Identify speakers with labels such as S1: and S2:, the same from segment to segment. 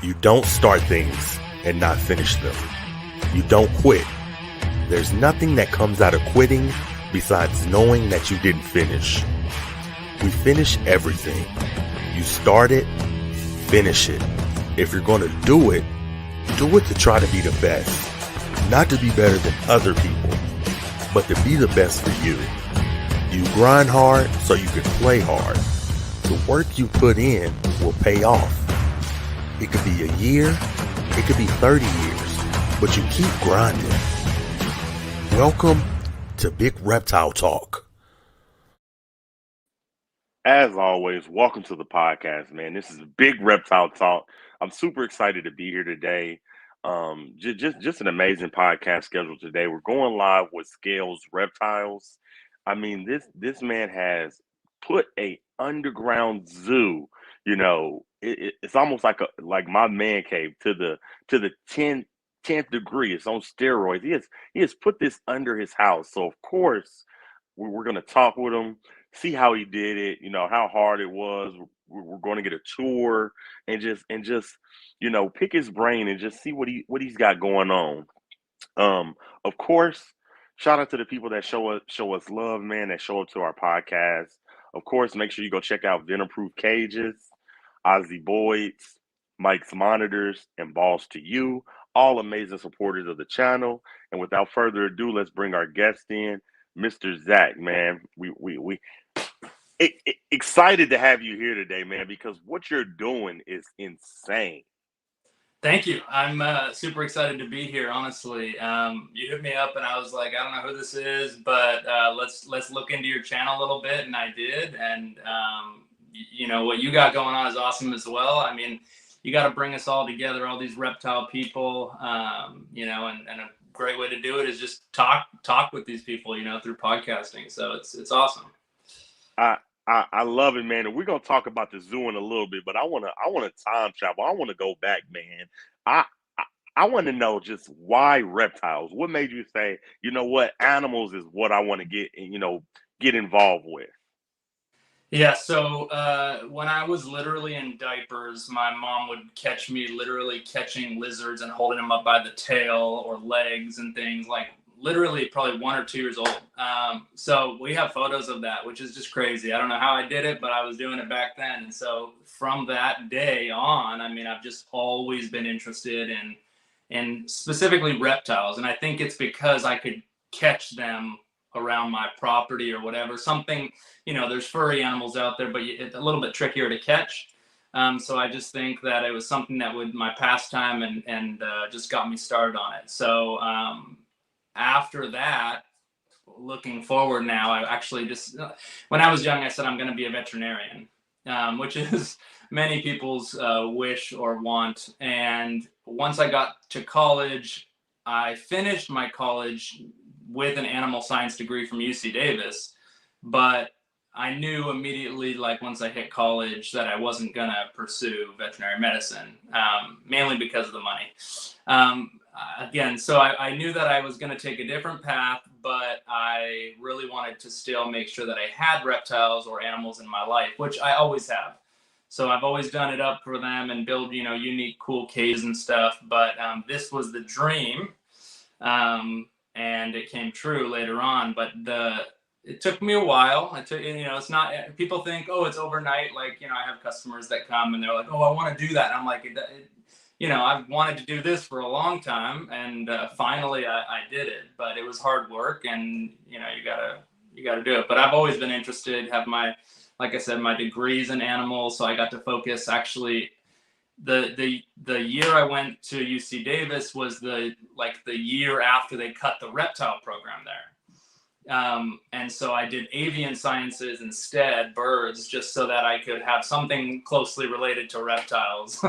S1: You don't start things and not finish them. You don't quit. There's nothing that comes out of quitting besides knowing that you didn't finish. We finish everything. You start it, finish it. If you're going to do it to try to be the best. Not to be better than other people, but to be the best for you. You grind hard so you can play hard. The work you put in will pay off. It could be a year, it could be 30 years, but you keep grinding. Welcome to Big Reptile Talk. As always, welcome to the podcast, man. This is Big Reptile Talk. I'm super excited to be here today. Just an amazing podcast schedule today. We're going live with Scalez Reptiles. I mean, this man has put a underground zoo. You know, it's almost like my man cave to the 10th degree. It's on steroids. He has put this under his house. So of course we're going to talk with him, see how he did it. You know how hard it was. We're going to get a tour and just pick his brain and just see what he's got going on. Of course, shout out to the people that show us love, man, that show up to our podcast. Of course, make sure you go check out Venom-Proof Cages, Ozzy Boyd's, Mike's Monitors, and Balls to You, all amazing supporters of the channel. And without further ado, let's bring our guest in, Mr. Zach, man. We excited to have you here today, man, because what you're doing is insane.
S2: Thank you. I'm super excited to be here. Honestly, you hit me up, and I was like, I don't know who this is, but let's look into your channel a little bit, and I did. And what you got going on is awesome as well. I mean, you got to bring us all together, all these reptile people, and a great way to do it is just talk with these people, through podcasting. So it's awesome.
S1: I love it, man. And we're gonna talk about the zoo in a little bit, but I wanna time travel. I wanna go back, man. I want to know just why reptiles. What made you say, you know what, animals is what I want to get involved with?
S2: Yeah, so when I was literally in diapers, my mom would catch me literally catching lizards and holding them up by the tail or legs and things, like literally probably 1 or 2 years old. So we have photos of that, which is just crazy. I don't know how I did it, but I was doing it back then. And so from that day on, I mean, I've just always been interested in specifically reptiles. And I think it's because I could catch them around my property or whatever. Something, there's furry animals out there, but it's a little bit trickier to catch. So I just think that it was something that would my pastime and just got me started on it. So after that, looking forward now, I actually just, when I was young, I said I'm going to be a veterinarian, which is many people's wish or want. And once I got to college, I finished my college with an animal science degree from UC Davis, but I knew immediately, like once I hit college, that I wasn't going to pursue veterinary medicine, mainly because of the money. Again, so I knew that I was going to take a different path, but I really wanted to still make sure that I had reptiles or animals in my life, which I always have. So I've always done it up for them and build, unique, cool cages and stuff. But this was the dream, and it came true later on. But it took me a while. It's not, people think, oh, it's overnight. Like, I have customers that come and they're like, oh, I want to do that. And I'm like, I've wanted to do this for a long time, and finally I did it. But it was hard work, and you gotta do it. But I've always been interested. Have like I said, my degrees in animals, so I got to focus. Actually, the year I went to UC Davis was the year after they cut the reptile program there. And so I did avian sciences instead, birds, just so that I could have something closely related to reptiles.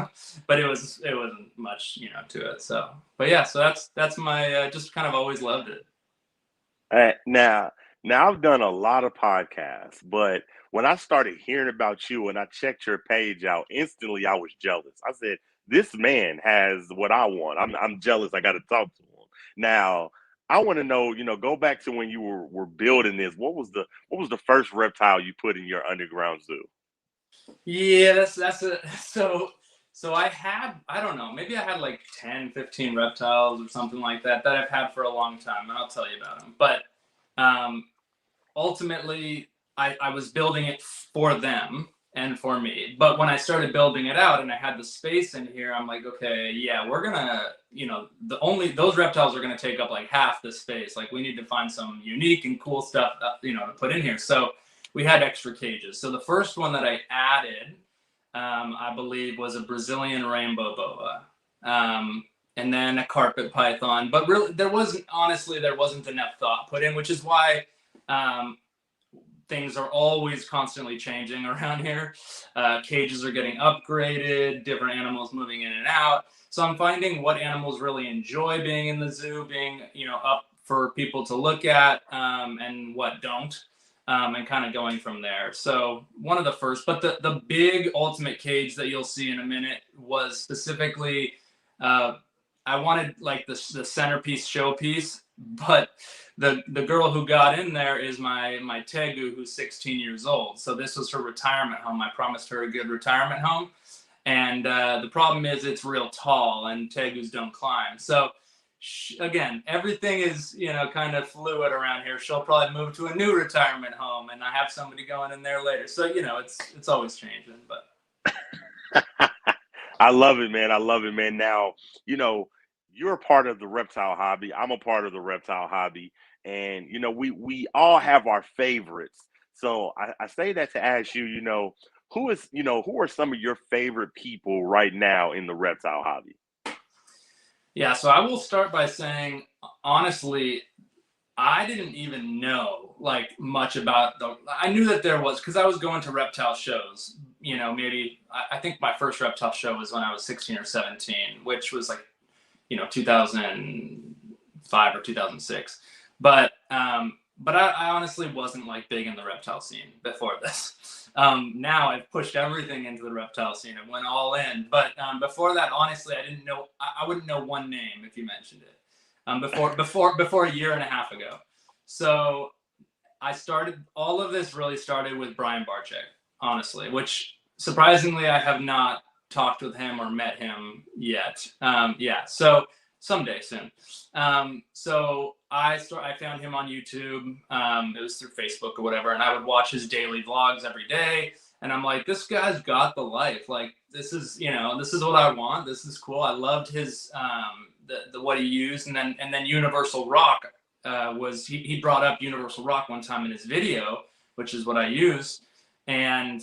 S2: But it wasn't much, to it. So, but yeah, so that's my, just kind of always loved it.
S1: Now I've done a lot of podcasts, but when I started hearing about you and I checked your page out, instantly I was jealous. I said, this man has what I want. I'm jealous. I got to talk to him. Now, I want to know, go back to when you were building this. What was the first reptile you put in your underground zoo?
S2: Yeah, so So I don't know, maybe I had like 10, 15 reptiles or something like that I've had for a long time, and I'll tell you about them. But um, ultimately, I was building it for them and for me. But when I started building it out and I had the space in here, I'm like, okay, yeah, we're gonna, those reptiles are gonna take up like half the space. Like we need to find some unique and cool stuff, to put in here. So we had extra cages. So the first one that I added, I believe, was a Brazilian rainbow boa. And then a carpet python. But really, there wasn't enough thought put in, which is why things are always constantly changing around here. Cages are getting upgraded, different animals moving in and out. So I'm finding what animals really enjoy being in the zoo, being up for people to look at, and what don't, and kind of going from there. So one of the first, but the big ultimate cage that you'll see in a minute was specifically, I wanted like the centerpiece showpiece, but the girl who got in there is my Tegu, who's 16 years old. So this was her retirement home. I promised her a good retirement home, and the problem is it's real tall, and Tegus don't climb. So again, everything is kind of fluid around here. She'll probably move to a new retirement home, and I have somebody going in there later. So it's always changing, but.
S1: I love it, man. I love it, man. Now, you're a part of the reptile hobby. I'm a part of the reptile hobby. And, we all have our favorites. So I say that to ask you, who are some of your favorite people right now in the reptile hobby?
S2: Yeah, so I will start by saying, honestly, I didn't even know like much about I knew that there was, because I was going to reptile shows. Maybe I think my first reptile show was when I was 16 or 17, which was like 2005 or 2006. But I honestly wasn't like big in the reptile scene before this. Now I've pushed everything into the reptile scene and went all in. But before that, honestly, I didn't know. I wouldn't know one name if you mentioned it. Before a year and a half ago. So I started, all of this really started with Brian Barczyk, honestly, which surprisingly I have not talked with him or met him yet. Yeah, so someday soon. So I found him on YouTube. It was through Facebook or whatever, and I would watch his daily vlogs every day. And I'm like, this guy's got the life. Like, this is what I want. This is cool. I loved his the what he used, and then Universal Rock was he brought up Universal Rock one time in his video, which is what I use, and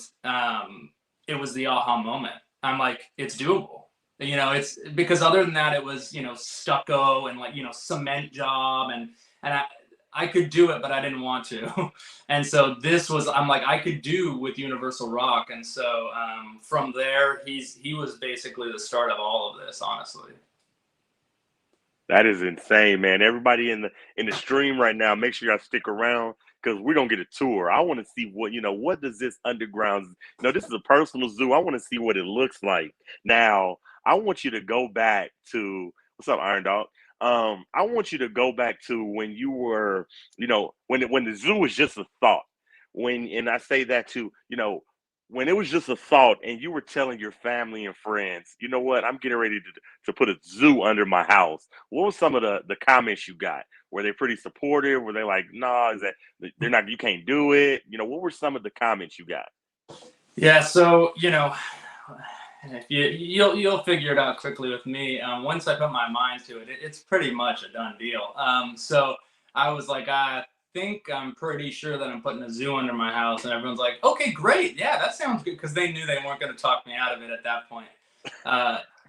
S2: it was the aha moment. I'm like, it's doable. It's because other than that, it was stucco and like cement job, and I could do it, but I didn't want to. And so this was, I'm like, I could do with Universal Rock. And so from there, he was basically the start of all of this, honestly.
S1: That is insane, man. Everybody in the stream right now, make sure y'all stick around because we're gonna get a tour. I want to see what does this underground, this is a personal zoo. I want to see what it looks like. Now, I want you to go back to what's up, Iron Dog? I want you to go back to when you were, when the zoo was just a thought. And I say that to, when it was just a thought and you were telling your family and friends, you know what, I'm getting ready to put a zoo under my house. What were some of the comments you got? Were they pretty supportive? Were they like, nah, is that they're not, you can't do it? What were some of the comments you got?
S2: Yeah, so if you'll figure it out quickly with me. Once I put my mind to it, it's pretty much a done deal. So I was like, I'm pretty sure that I'm putting a zoo under my house, and everyone's like, okay, great, yeah, that sounds good, because they knew they weren't going to talk me out of it at that point.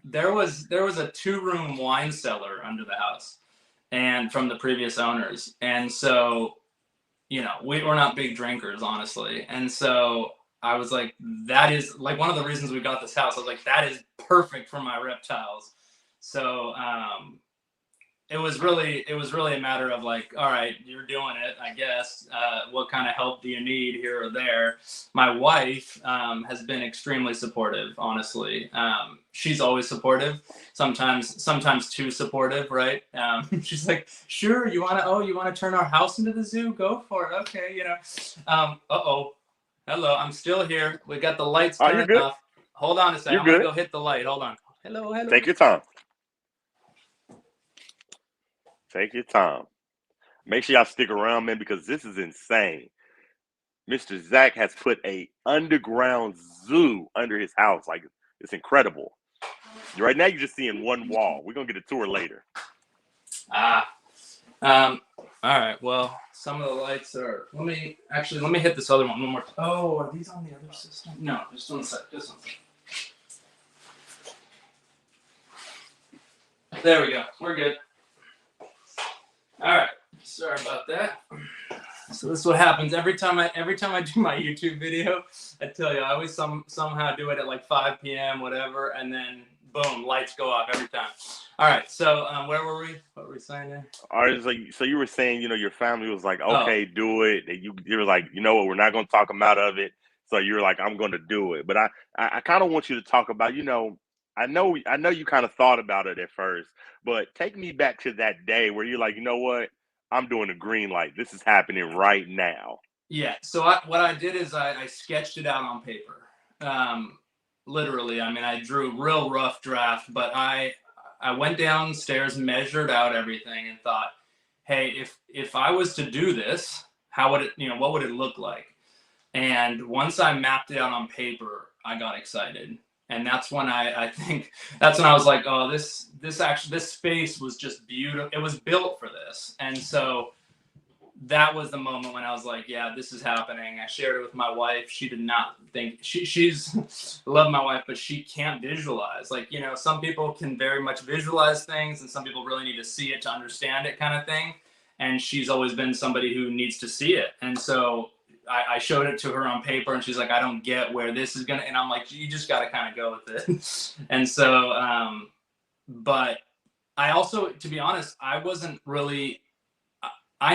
S2: There was a 2-room wine cellar under the house, and from the previous owners, and so we were not big drinkers, honestly, and so I was like, that is like one of the reasons we got this house. I was like, that is perfect for my reptiles. So it was really a matter of like, all right, you're doing it, I guess. What kind of help do you need here or there? My wife has been extremely supportive, honestly. She's always supportive, sometimes too supportive, right? She's like, sure, you want to turn our house into the zoo? Go for it. Okay, uh-oh. Hello, I'm still here. We got the lights turned off. Hold on a second.
S1: You're
S2: I'm going to
S1: good.
S2: go hit the light. Hold on. Hello, hello.
S1: Take your time. Take your time. Make sure y'all stick around, man, because this is insane. Mr. Zach has put a underground zoo under his house. Like, it's incredible. Right now, you're just seeing one wall. We're gonna get a tour later.
S2: All right. Well, some of the lights are. Let me hit this other one more time. Oh, are these on the other system? No, just one sec. Just one sec. There we go. We're good. All right. Sorry about that. So this is what happens every time I do my YouTube video. I tell you, I always somehow do it at like 5 p.m. whatever, and then boom, lights go off every time. All right, so where were we? What were we saying there?
S1: All right, so you were saying, your family was like, okay, do it. And you were like, you know what, we're not gonna talk them out of it. So you're like, I'm gonna do it. But I kind of want you to talk about, I know you kind of thought about it at first, but take me back to that day where you're like, you know what? I'm doing a green light. This is happening right now.
S2: Yeah. So what I did is I sketched it out on paper. Literally, I mean, I drew a real rough draft, but I went downstairs, measured out everything, and thought, hey, if I was to do this, how would it, what would it look like? And once I mapped it out on paper, I got excited. And that's when I think that's when I was like, oh, this space was just beautiful. It was built for this. And so that was the moment when I was like, yeah, this is happening. I shared it with my wife. She did not think she's love my wife, but she can't visualize. Like, some people can very much visualize things and some people really need to see it to understand it, kind of thing. And she's always been somebody who needs to see it. And so I showed it to her on paper and she's like, I don't get where this is going to, and I'm like, you just got to kind of go with it. And so, but I also, to be honest, I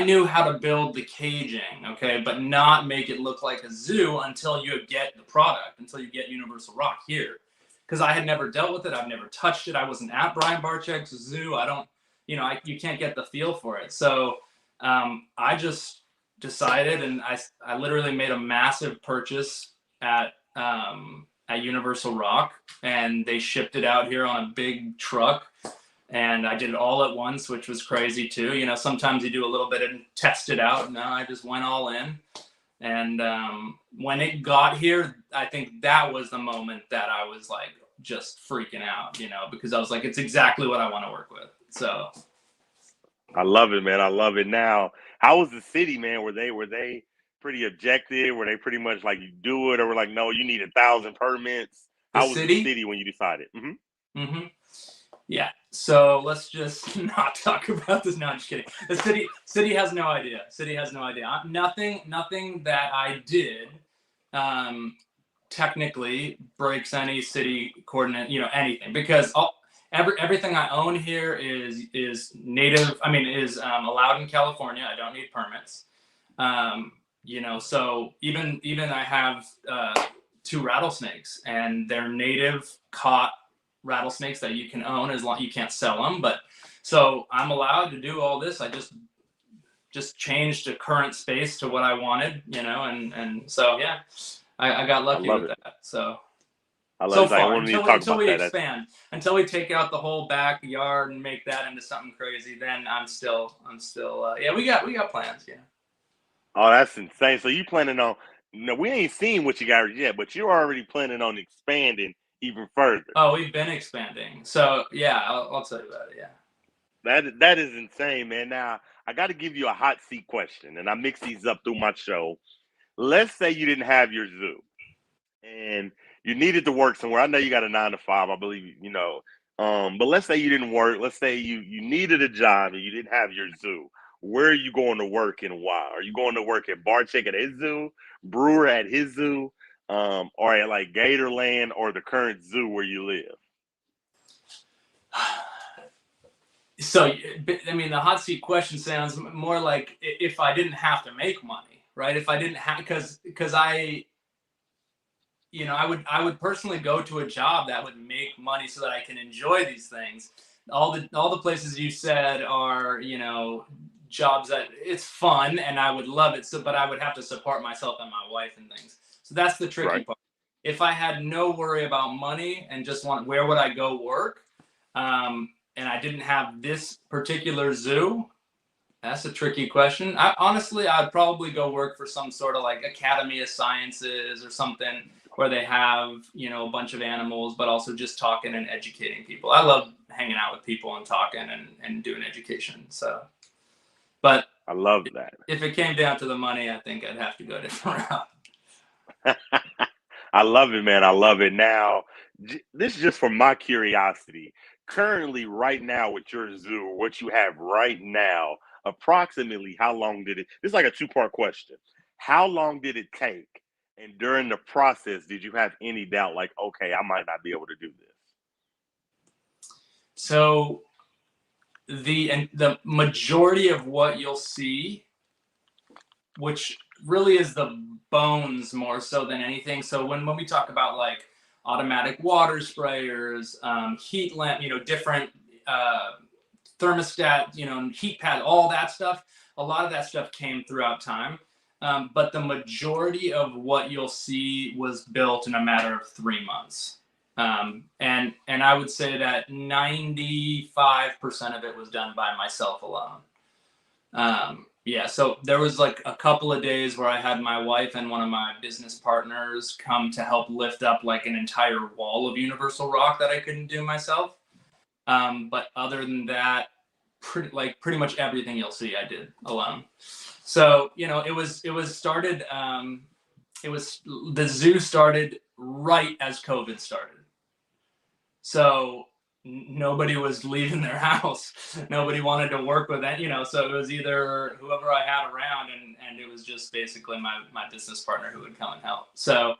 S2: knew how to build the caging, okay, but not make it look like a zoo until you get the product, until you get Universal Rock here. Because I had never dealt with it. I've never touched it. I wasn't at Brian Barczyk's zoo. I don't, you can't get the feel for it. So I just decided, and I literally made a massive purchase at Universal Rock, and they shipped it out here on a big truck. And I did it all at once, which was crazy too. Sometimes you do a little bit and test it out. No, I just went all in. And when it got here, I think that was the moment that I was like just freaking out, because I was like, it's exactly what I want to work with. So
S1: I love it, man. I love it. Now, how was the city, man? Were they pretty objective? Were they pretty much like, you do it, or were like, no, you need 1,000 permits? How was the city when you decided?
S2: Yeah. So let's just not talk about this. No, I'm just kidding. The city has no idea. City has no idea. Nothing that I did technically breaks any city coordinate, anything, because everything I own here is native. I mean, is allowed in California. I don't need permits. So even I have 2 rattlesnakes, and they're native caught rattlesnakes that you can own, as long you can't sell them. But so I'm allowed to do all this. I just changed the current space to what I wanted, and so yeah, I got lucky with that. So
S1: I love so far,
S2: until we expand, until we take out the whole backyard and make that into something crazy, then I'm still yeah, we got plans. Yeah.
S1: Oh, that's insane. So you planning on, we ain't seen what you got yet, but you're already planning on expanding even further.
S2: Oh, we've been expanding. So yeah, I'll tell you about it. Yeah.
S1: That is insane, man. Now I got to give you a hot seat question, and I mix these up through my show. Let's say you didn't have your zoo, and you needed to work somewhere. I know you got a 9 to 5, I believe, but let's say you didn't work. Let's say you needed a job and you didn't have your zoo. Where are you going to work and why? Are you going to work at Barczyk at his zoo, Brewer at his zoo, or at like Gatorland or the current zoo where you live?
S2: So, I mean, the hot seat question sounds more like if I didn't have to make money, right? If I didn't have, because I would personally go to a job that would make money so that I can enjoy these things. All the places you said are, jobs that it's fun and I would love it. So, but I would have to support myself and my wife and things. So that's the tricky part. if I had no worry about money and just where would I go work, and I didn't have this particular zoo, that's a tricky question. Honestly, I'd probably go work for some sort of like Academy of Sciences or something where they have, you know, a bunch of animals, but also just talking and educating people. I love hanging out with people and talking and doing education. So, but
S1: I love that.
S2: if it came down to the money, I think I'd have to go a different route.
S1: I love it, man. I love it. Now, this is just for my curiosity. Currently, right now, with your zoo, what you have right now, approximately how long did it? This is like a two-part question. How long did it take? And during the process, did you have any doubt, like, okay, I might not be able to do this?
S2: So the majority of what you'll see, which really is the bones more so than anything. So when we talk about like automatic water sprayers, heat lamp, you know, different thermostat, you know, heat pad, all that stuff, a lot of that stuff came throughout time. But the majority of what you'll see was built in a matter of 3 months. And I would say that 95% of it was done by myself alone. Yeah, so there was like a couple of days where I had my wife and one of my business partners come to help lift up like an entire wall of universal rock that I couldn't do myself. But other than that, pretty much everything you'll see I did alone. So, you know, it was started, the zoo started right as COVID started. So nobody was leaving their house. Nobody wanted to work with that, you know, so it was either whoever I had around, and it was just basically my business partner who would come and help. So,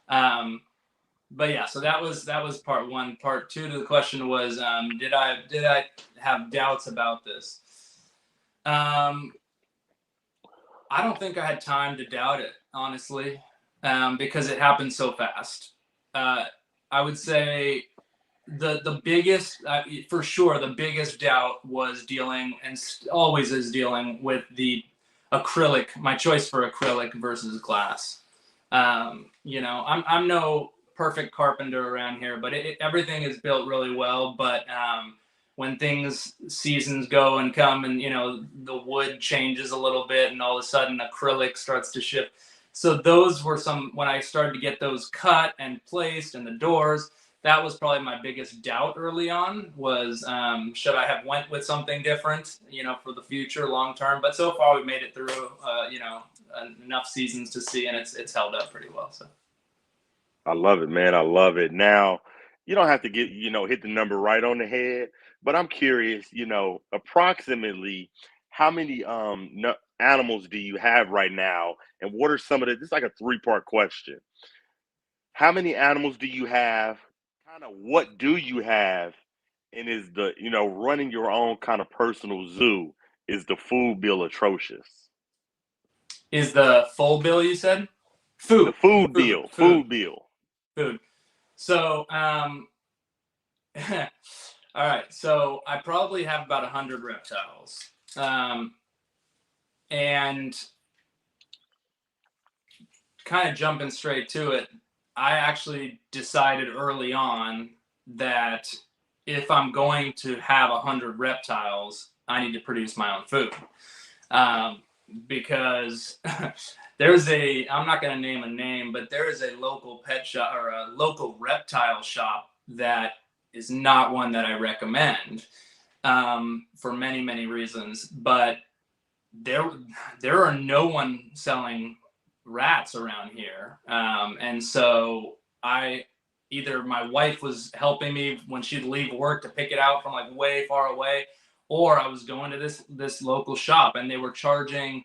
S2: but yeah, so that was part one. Part two to the question was, did I have doubts about this? I don't think I had time to doubt it, honestly, because it happened so fast. I would say the biggest, for sure, the biggest doubt was dealing, and always is dealing with the acrylic. My choice for acrylic versus glass. You know, I'm no perfect carpenter around here, but everything is built really well. But when seasons go and come, and you know the wood changes a little bit, and all of a sudden acrylic starts to shift. So those were when I started to get those cut and placed, and the doors. That was probably my biggest doubt early on. Was should I have went with something different, you know, for the future, long term? But so far we've made it through, you know, enough seasons to see, and it's held up pretty well. So.
S1: I love it, man. I love it. Now, you don't have to hit the number right on the head, but I'm curious, approximately how many animals do you have right now, and what are some of the? This is like a three-part question. How many animals do you have? Kind of what do you have? And is the running your own kind of personal zoo, is the food bill atrocious?
S2: Is the full bill you said?
S1: The food bill.
S2: Food. So, all right. So I probably have about 100 reptiles, and kind of jumping straight to it, I actually decided early on that if I'm going to have 100 reptiles, I need to produce my own food. Because I'm not going to name a name, but there is a local pet shop or a local reptile shop that is not one that I recommend, for many, many reasons. But there are no one selling rats around here. And so either my wife was helping me when she'd leave work to pick it out from like way far away, or I was going to this local shop, and they were charging,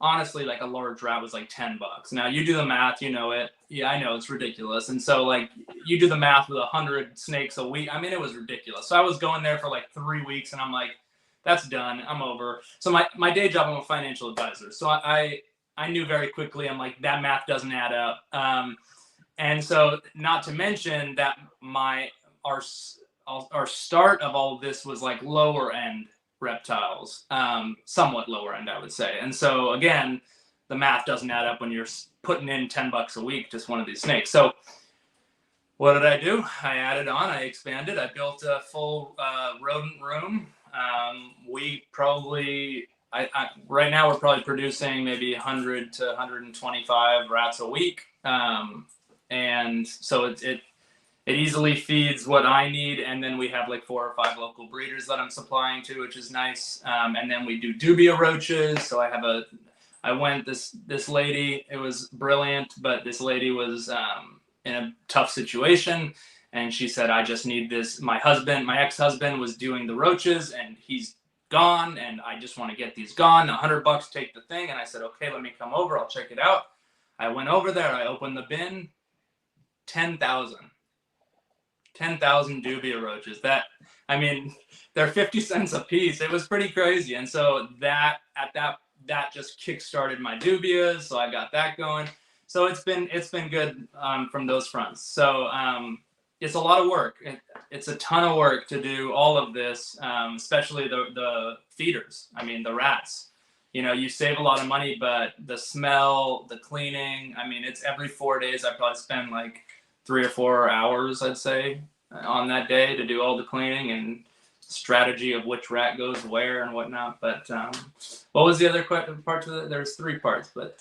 S2: honestly, like a large rat was like $10. Now you do the math, you know it. Yeah, I know it's ridiculous. And so like you do the math with 100 snakes a week. I mean, it was ridiculous. So I was going there for like 3 weeks, and I'm like, that's done. I'm over. So my day job, I'm a financial advisor. So I knew very quickly, I'm like, that math doesn't add up. And so, not to mention that our start of all of this was like lower end reptiles, somewhat lower end, I would say. And so again, the math doesn't add up when you're putting in $10 a week, just one of these snakes. So What did I do? I added on, I expanded, I built a full rodent room. We probably, right now we're probably producing maybe 100 to 125 rats a week. And so it easily feeds what I need, and then we have like 4 or 5 local breeders that I'm supplying to, which is nice. And then we do dubia roaches. So I went this lady. It was brilliant, but this lady was in a tough situation, and she said, "I just need this." My ex-husband, was doing the roaches, and he's gone, and I just want to get these gone. $100, take the thing. And I said, "Okay, let me come over. I'll check it out." I went over there. I opened the bin. 10,000. 10,000 dubia roaches. I mean, they're 50 cents a piece. It was pretty crazy. And so that just kick-started my dubias. So I got that going. So it's been good from those fronts. So it's a lot of work. It's a ton of work to do all of this, especially the feeders. I mean, the rats. You save a lot of money, but the smell, the cleaning, I mean, it's every 4 days. I probably spend like 3 or 4 hours, I'd say, on that day to do all the cleaning and strategy of which rat goes where and whatnot. But what was the other part to it? There's 3 parts, but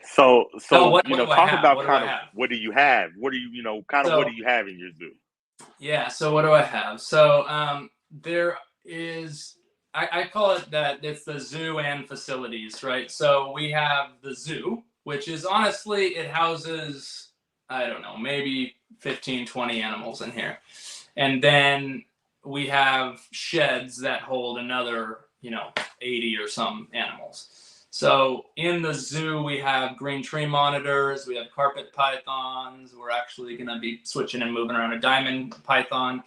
S1: So
S2: what do I
S1: talk
S2: have?
S1: about
S2: What do
S1: kind
S2: I
S1: of
S2: have?
S1: what do you have? What do kind of what
S2: So
S1: do you have in your zoo?
S2: yeah, so what do I have? So there is, I call it that it's the zoo and facilities, right? So we have the zoo, which is honestly, it houses, I don't know, maybe 15, 20 animals in here. And then we have sheds that hold another, 80 or some animals. So in the zoo, we have green tree monitors, we have carpet pythons. We're actually going to be switching and moving around a diamond python.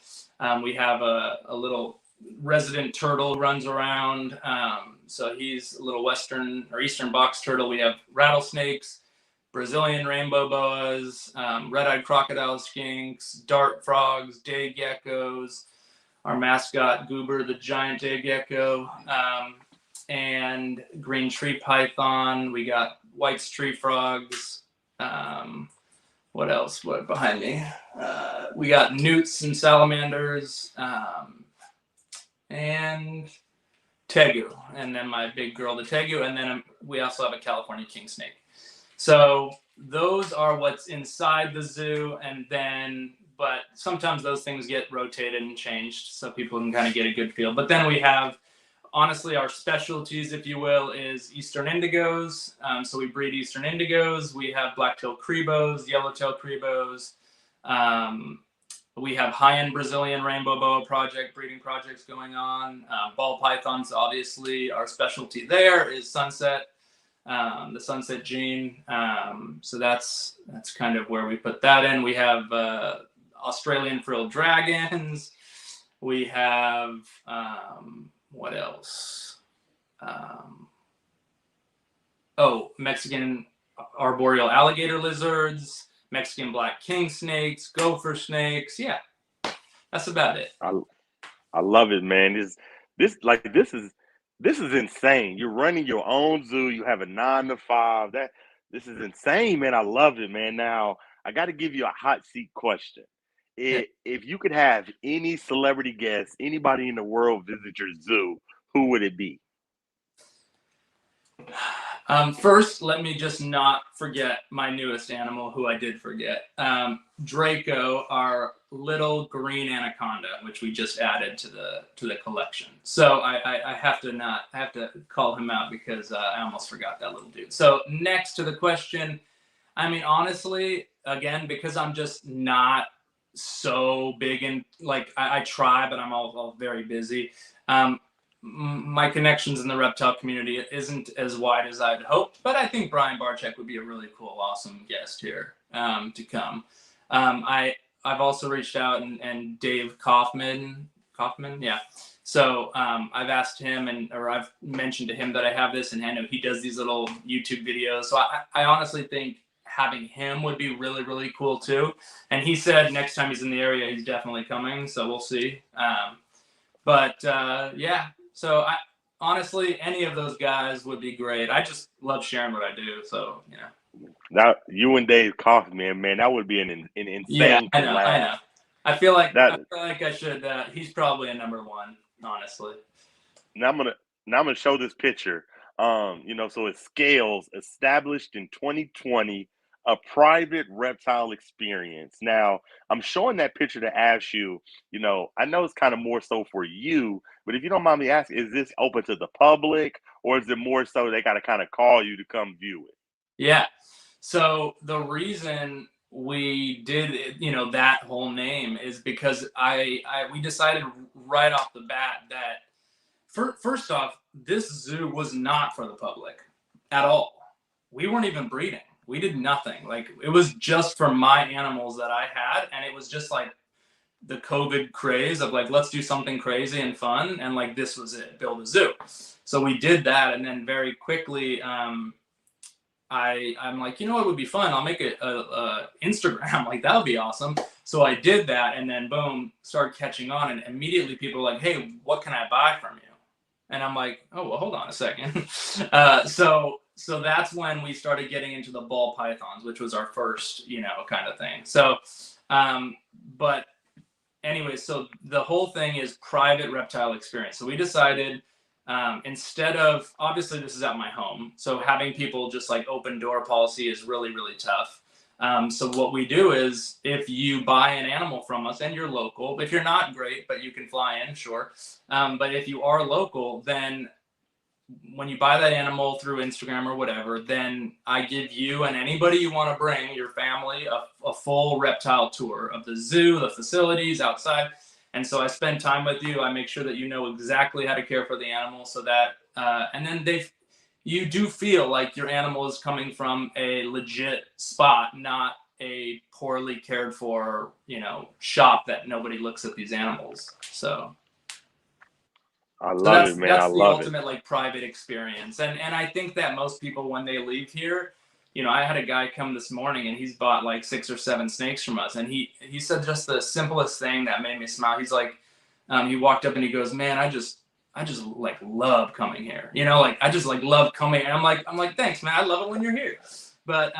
S2: We have a little resident turtle runs around. So he's a little western or eastern box turtle. We have rattlesnakes, Brazilian rainbow boas, red-eyed crocodile skinks, dart frogs, day geckos, our mascot Goober, the giant day gecko, and green tree python. We got White's tree frogs. What else? What behind me? We got newts and salamanders, and tegu, and then my big girl, the tegu, and then we also have a California king snake. So those are what's inside the zoo, but sometimes those things get rotated and changed so people can kind of get a good feel. But then we have, honestly, our specialties, if you will, is Eastern indigos. So we breed Eastern indigos. We have black-tailed crebos, yellow-tailed crebos. We have high-end Brazilian rainbow boa breeding projects going on. Ball pythons, obviously, our specialty there is sunset. The sunset gene. So that's kind of where we put that in. We have Australian frilled dragons. We have what else? Mexican arboreal alligator lizards, Mexican black king snakes, gopher snakes. Yeah, that's about it.
S1: I love it, man. This is insane. You're running your own zoo. You have a 9 to 5. This is insane, man. I love it, man. Now I got to give you a hot seat question. If you could have any celebrity guest, anybody in the world visit your zoo, who would it be?
S2: First, let me just not forget my newest animal, who I did forget. Draco, our little green anaconda, which we just added to the collection. So I have to call him out because I almost forgot that little dude. So next to the question, I mean, honestly, again, because I'm just not so big in, like, I try, but I'm all very busy. My connections in the reptile community isn't as wide as I'd hoped, but I think Brian Barczyk would be a really cool, awesome guest here to come. I've also reached out and Dave Kaufman, yeah. So I've asked him or I've mentioned to him that I have this, and I know he does these little YouTube videos. So I honestly think having him would be really, really cool too. And he said next time he's in the area, he's definitely coming. So we'll see. Yeah. So honestly, any of those guys would be great. I just love sharing what I do. So,
S1: That you and Dave cost me, and man, that would be an
S2: Yeah,
S1: insane
S2: I know, I know.
S1: collab.
S2: I feel like
S1: That
S2: I feel like I should. He's probably a number one, honestly.
S1: now I'm gonna show this picture. So it's Scales, established in 2020, a private reptile experience. Now I'm showing that picture to ask you. I know it's kind of more so for you, but if you don't mind me asking, is this open to the public, or is it more so they got to kind of call you to come view it?
S2: Yeah. So the reason we did that whole name is because we decided right off the bat that first off, this zoo was not for the public at all. We weren't even breeding. We did nothing. Like it was just for my animals that I had, and it was just like the COVID craze of like, let's do something crazy and fun, and like this was it, build a zoo. So we did that, and then very quickly, I'm like, what would be fun? I'll make it a Instagram. Like that would be awesome. So I did that, and then boom, started catching on, and immediately people were like, hey, what can I buy from you? And I'm like, oh, well, hold on a second. So that's when we started getting into the ball pythons, which was our first, kind of thing. So, but anyway, so the whole thing is private reptile experience. So we decided instead of, obviously this is at my home, so having people just like open door policy is really, really tough. So what we do is if you buy an animal from us and you're local, if you're not, great, but you can fly in, sure. But if you are local, then when you buy that animal through Instagram or whatever, then I give you and anybody you want to bring, your family, a full reptile tour of the zoo, the facilities outside. And so I spend time with you. I make sure that you know exactly how to care for the animal so that, and then you do feel like your animal is coming from a legit spot, not a poorly cared for, shop that nobody looks at these animals.
S1: I
S2: So
S1: love
S2: that's
S1: it, man. I
S2: that's the
S1: love it.
S2: ultimate like private experience. And I think that most people when they leave here, I had a guy come this morning and he's bought like 6 or 7 snakes from us, and he said just the simplest thing that made me smile. He's like, he walked up and he goes, "Man, I just like love coming here. Like I just like love coming." And I'm like, "Thanks, man. I love it when you're here." But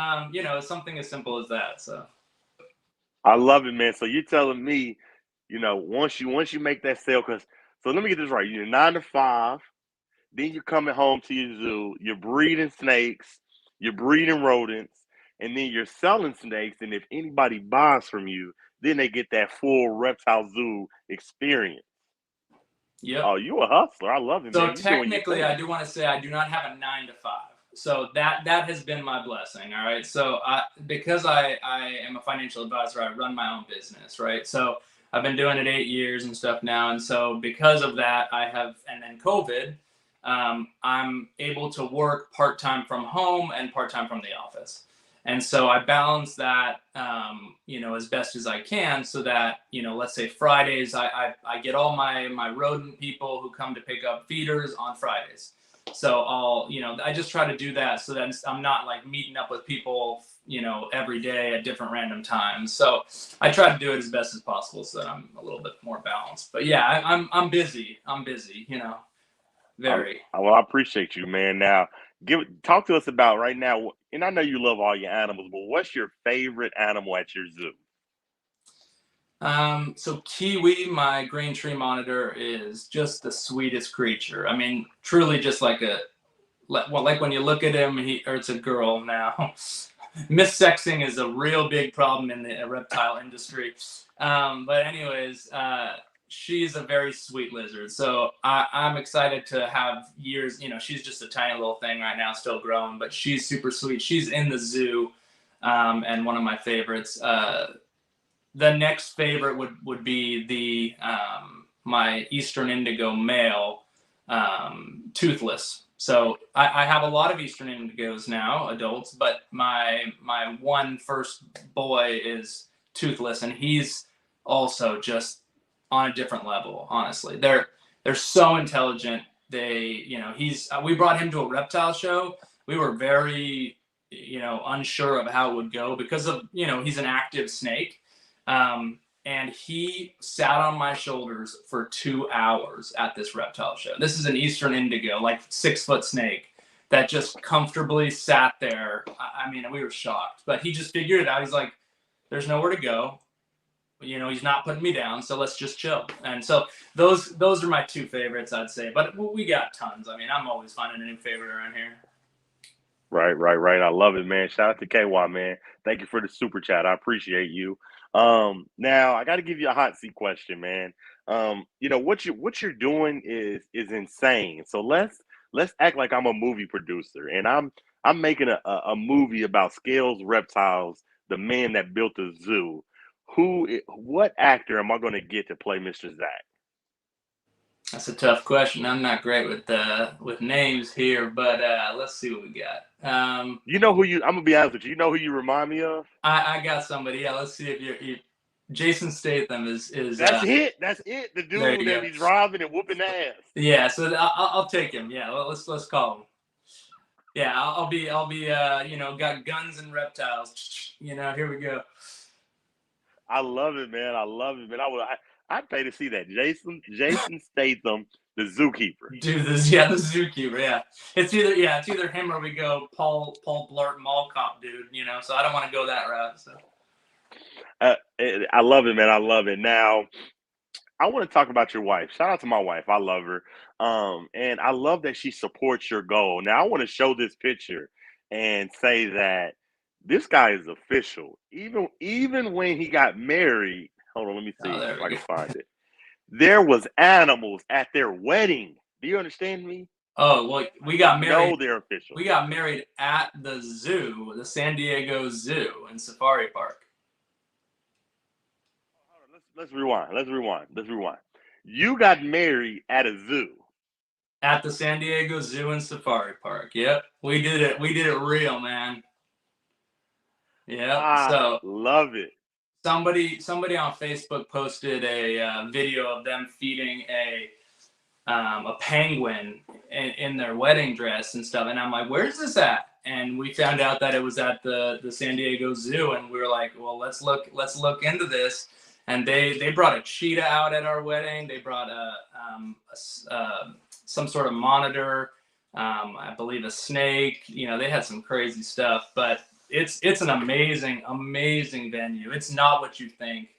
S2: something as simple as that. So
S1: I love it, man. So you telling me, once you make that sale, because so let me get this right. You're 9 to 5, then you're coming home to your zoo, you're breeding snakes, you're breeding rodents, and then you're selling snakes. And if anybody buys from you, then they get that full reptile zoo experience.
S2: yep.
S1: Oh, you a hustler. I love it,
S2: So
S1: man. You doing your
S2: technically, I
S1: thing.
S2: do want to say I do not have a 9 to 5. So that has been my blessing. All right. So because I am a financial advisor, I run my own business. Right. So I've been doing it 8 years and stuff now, and so because of that, and then COVID, I'm able to work part time from home and part time from the office. And so I balance that, as best as I can, so that let's say Fridays, I get all my rodent people who come to pick up feeders on Fridays. So I just try to do that so that I'm not like meeting up with people, every day at different random times. So I try to do it as best as possible so that I'm a little bit more balanced. But yeah, I'm busy. I'm busy, very.
S1: Well, I appreciate you, man. Now, talk to us about right now. And I know you love all your animals, but what's your favorite animal at your zoo?
S2: So Kiwi, my green tree monitor, is just the sweetest creature. I mean, truly just like when you look at him, or it's a girl now. Missexing is a real big problem in the reptile industry. But anyways, she's a very sweet lizard. So I'm excited to have years, she's just a tiny little thing right now, still growing, but she's super sweet. She's in the zoo, and one of my favorites. The next favorite would be the my Eastern Indigo male, toothless. So I have a lot of Eastern Indigos now, adults, but my one first boy is toothless, and he's also just on a different level. Honestly, they're so intelligent. We brought him to a reptile show. We were very unsure of how it would go because of he's an active snake. And he sat on my shoulders for 2 hours at this reptile show. This is an Eastern Indigo, like 6-foot snake. that just comfortably sat there. I mean, we were shocked, but he just figured it out. He's like, there's nowhere to go. You know, he's not putting me down, so let's just chill. And so those are my two favorites, I'd say. But we got tons. I mean, I'm always finding a new favorite around here.
S1: Right. I love it, man. Shout out to KY, man. Thank you for the super chat. I appreciate you. Now I got to give you a hot seat question, man. You know what you're doing is insane. So let's act like I'm a movie producer and I'm making a movie about Scales Reptiles, the man that built the zoo. What actor am I going to get to play Mr. Zach?
S2: That's a tough question. I'm not great with names here, but let's see what we got.
S1: You know who you? I'm gonna be honest with you. You know who you remind me of?
S2: I got somebody. Yeah, let's see if you Jason Statham is.
S1: That's it. That's it. The dude that be driving and whooping ass.
S2: Yeah, so I'll take him. Yeah, let's call him. Yeah, I'll be you know, got guns and reptiles. You know, here we go.
S1: I love it, man. I love it, man. I'd pay to see that. Jason Statham, the zookeeper.
S2: Do this, yeah, the zookeeper. Yeah, it's either him or we go Paul Blart Mall Cop dude. You know, so I don't want to go that route. So.
S1: I love it, man. I love it. Now, I want to talk about your wife. Shout out to my wife. I love her. And I love that she supports your goal. Now, I want to show this picture and say that this guy is official. Even when he got married, hold on, let me see if I can find it. There was animals at their wedding. Do you understand me?
S2: Oh, well, we got married.
S1: No, they're official.
S2: We got married at the zoo, the San Diego Zoo and Safari Park.
S1: Let's rewind. You got married at a zoo.
S2: At the San Diego Zoo and Safari Park. Yep. We did it real, man. Yeah. So
S1: love it.
S2: Somebody on Facebook posted a video of them feeding a penguin in their wedding dress and stuff, and I'm like, where's this at? And we found out that it was at the San Diego Zoo, and we were like, well, let's look into this. And they brought a cheetah out at our wedding. They brought some sort of monitor, I believe a snake. You know, they had some crazy stuff, but it's an amazing venue. It's not what you think.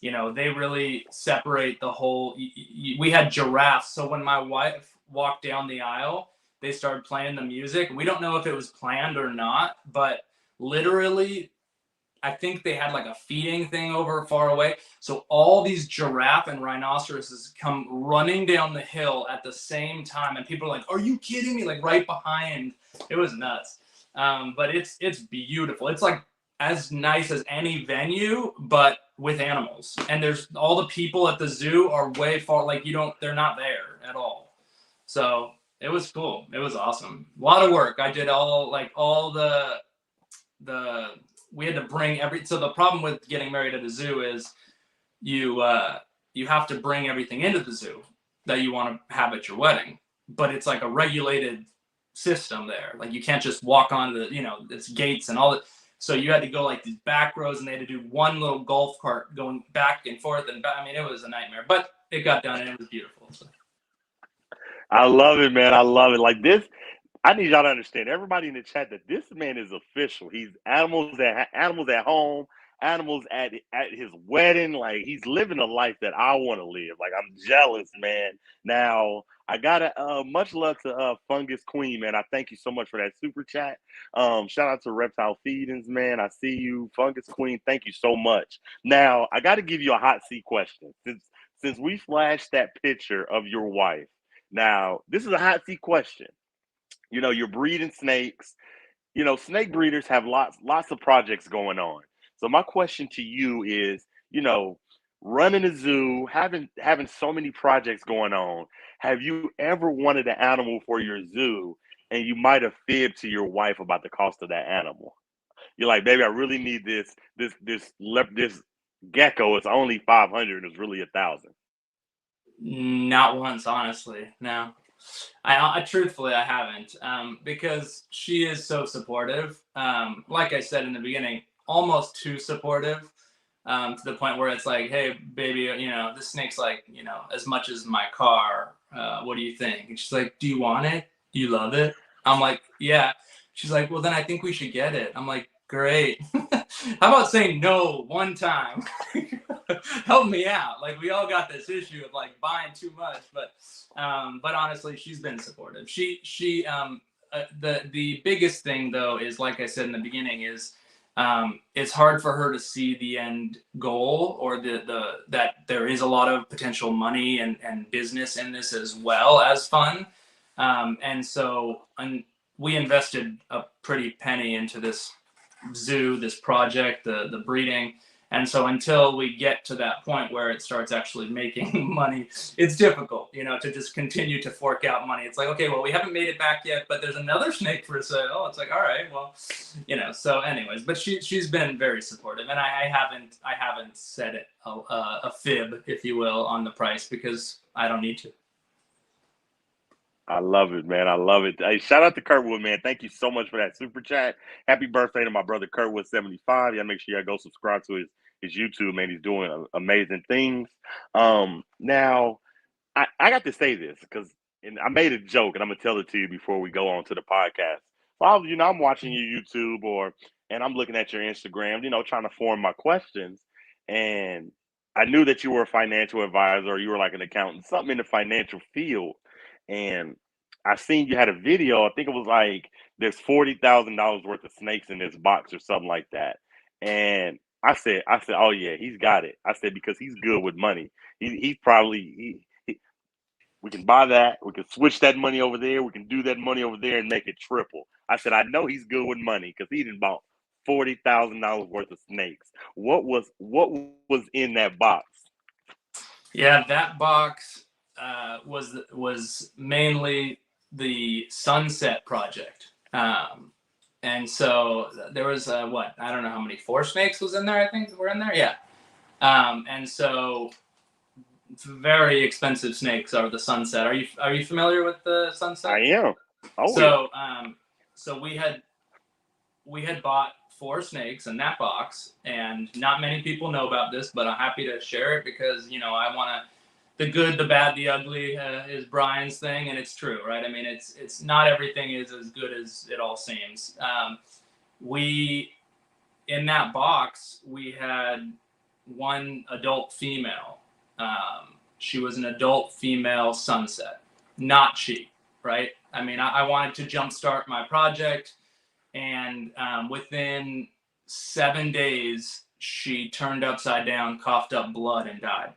S2: You know, they really separate the whole. We had giraffes, so when my wife walked down the aisle, they started playing the music. We don't know if it was planned or not, but literally, I think they had like a feeding thing over far away. So all these giraffe and rhinoceroses come running down the hill at the same time. And people are like, are you kidding me? Like right behind. It was nuts. But it's beautiful. It's like as nice as any venue, but with animals. And there's all the people at the zoo are way far. Like they're not there at all. So it was cool. It was awesome. A lot of work. I did all the we had to bring so the problem with getting married at a zoo is you have to bring everything into the zoo that you want to have at your wedding, but it's like a regulated system there. Like you can't just walk onto it's gates and all that. So you had to go like these back rows, and they had to do one little golf cart going back and forth and back. I mean, it was a nightmare, but it got done and it was beautiful. So.
S1: I love it, man. I love it. Like this, I need y'all to understand, everybody in the chat, that this man is official. He's animals at home, animals at his wedding. Like he's living a life that I want to live. Like I'm jealous, man. Now I gotta much love to Fungus Queen, man. I thank you so much for that super chat. Shout out to Reptile Feedings, man. I see you, Fungus Queen. Thank you so much. Now I got to give you a hot seat question since we flashed that picture of your wife. Now this is a hot seat question. You know, you're breeding snakes. You know, snake breeders have lots of projects going on. So my question to you is, you know, running a zoo, having so many projects going on, have you ever wanted an animal for your zoo and you might have fibbed to your wife about the cost of that animal? You're like, baby, I really need this gecko. It's only 500. It's really 1,000.
S2: Not once, honestly. No. I truthfully I haven't, because she is so supportive. Like I said in the beginning, almost too supportive, to the point where it's like, hey, baby, you know, this snake's like, you know, as much as my car. What do you think? And she's like, do you want it? Do you love it? I'm like, yeah. She's like, well, then I think we should get it. I'm like, great. How about saying no one time? Help me out. Like, we all got this issue of like buying too much, but honestly, she's been supportive. The biggest thing though is, like I said in the beginning, is it's hard for her to see the end goal, or that there is a lot of potential money and business in this as well as fun. And we invested a pretty penny into this zoo, this project, the breeding. And so until we get to that point where it starts actually making money, it's difficult, to just continue to fork out money. It's like, okay, well, we haven't made it back yet, but there's another snake for sale. It's like, all right, well, So, anyways, but she's been very supportive, and I haven't said it a fib, if you will, on the price, because I don't need to.
S1: I love it, man. I love it. Hey, shout out to Kurtwood, man. Thank you so much for that super chat. Happy birthday to my brother Kurtwood 75. Y'all make sure y'all go subscribe to his YouTube, man. He's doing amazing things. Now I got to say this because, and I made a joke, and I'm gonna tell it to you before we go on to the podcast. So I'm watching your YouTube, and I'm looking at your Instagram, trying to form my questions, and I knew that you were a financial advisor, or you were like an accountant, something in the financial field, and I seen you had a video. I think it was like there's $40,000 worth of snakes in this box or something like that, and I said, oh yeah, he's got it. I said because he's good with money. He's probably we can buy that. We can switch that money over there. We can do that money over there and make it triple. I said, I know he's good with money because he done bought $40,000 worth of snakes. What was in that box?
S2: Yeah, that box was mainly the Sunset Project. And so there was what, I don't know how many, 4 snakes was in there. I think were in there. Yeah. And so very expensive snakes are the Sunset. Are you familiar with the Sunset?
S1: I am. Oh
S2: so
S1: yeah.
S2: So we had bought 4 snakes in that box, and not many people know about this, but I'm happy to share it because I want to. The good, the bad, the ugly is Brian's thing, and it's true, right? I mean, it's not everything is as good as it all seems. We In that box we had one adult female. She was an adult female Sunset, not cheap, right? I mean, I wanted to jumpstart my project, and within 7 days, she turned upside down, coughed up blood, and died.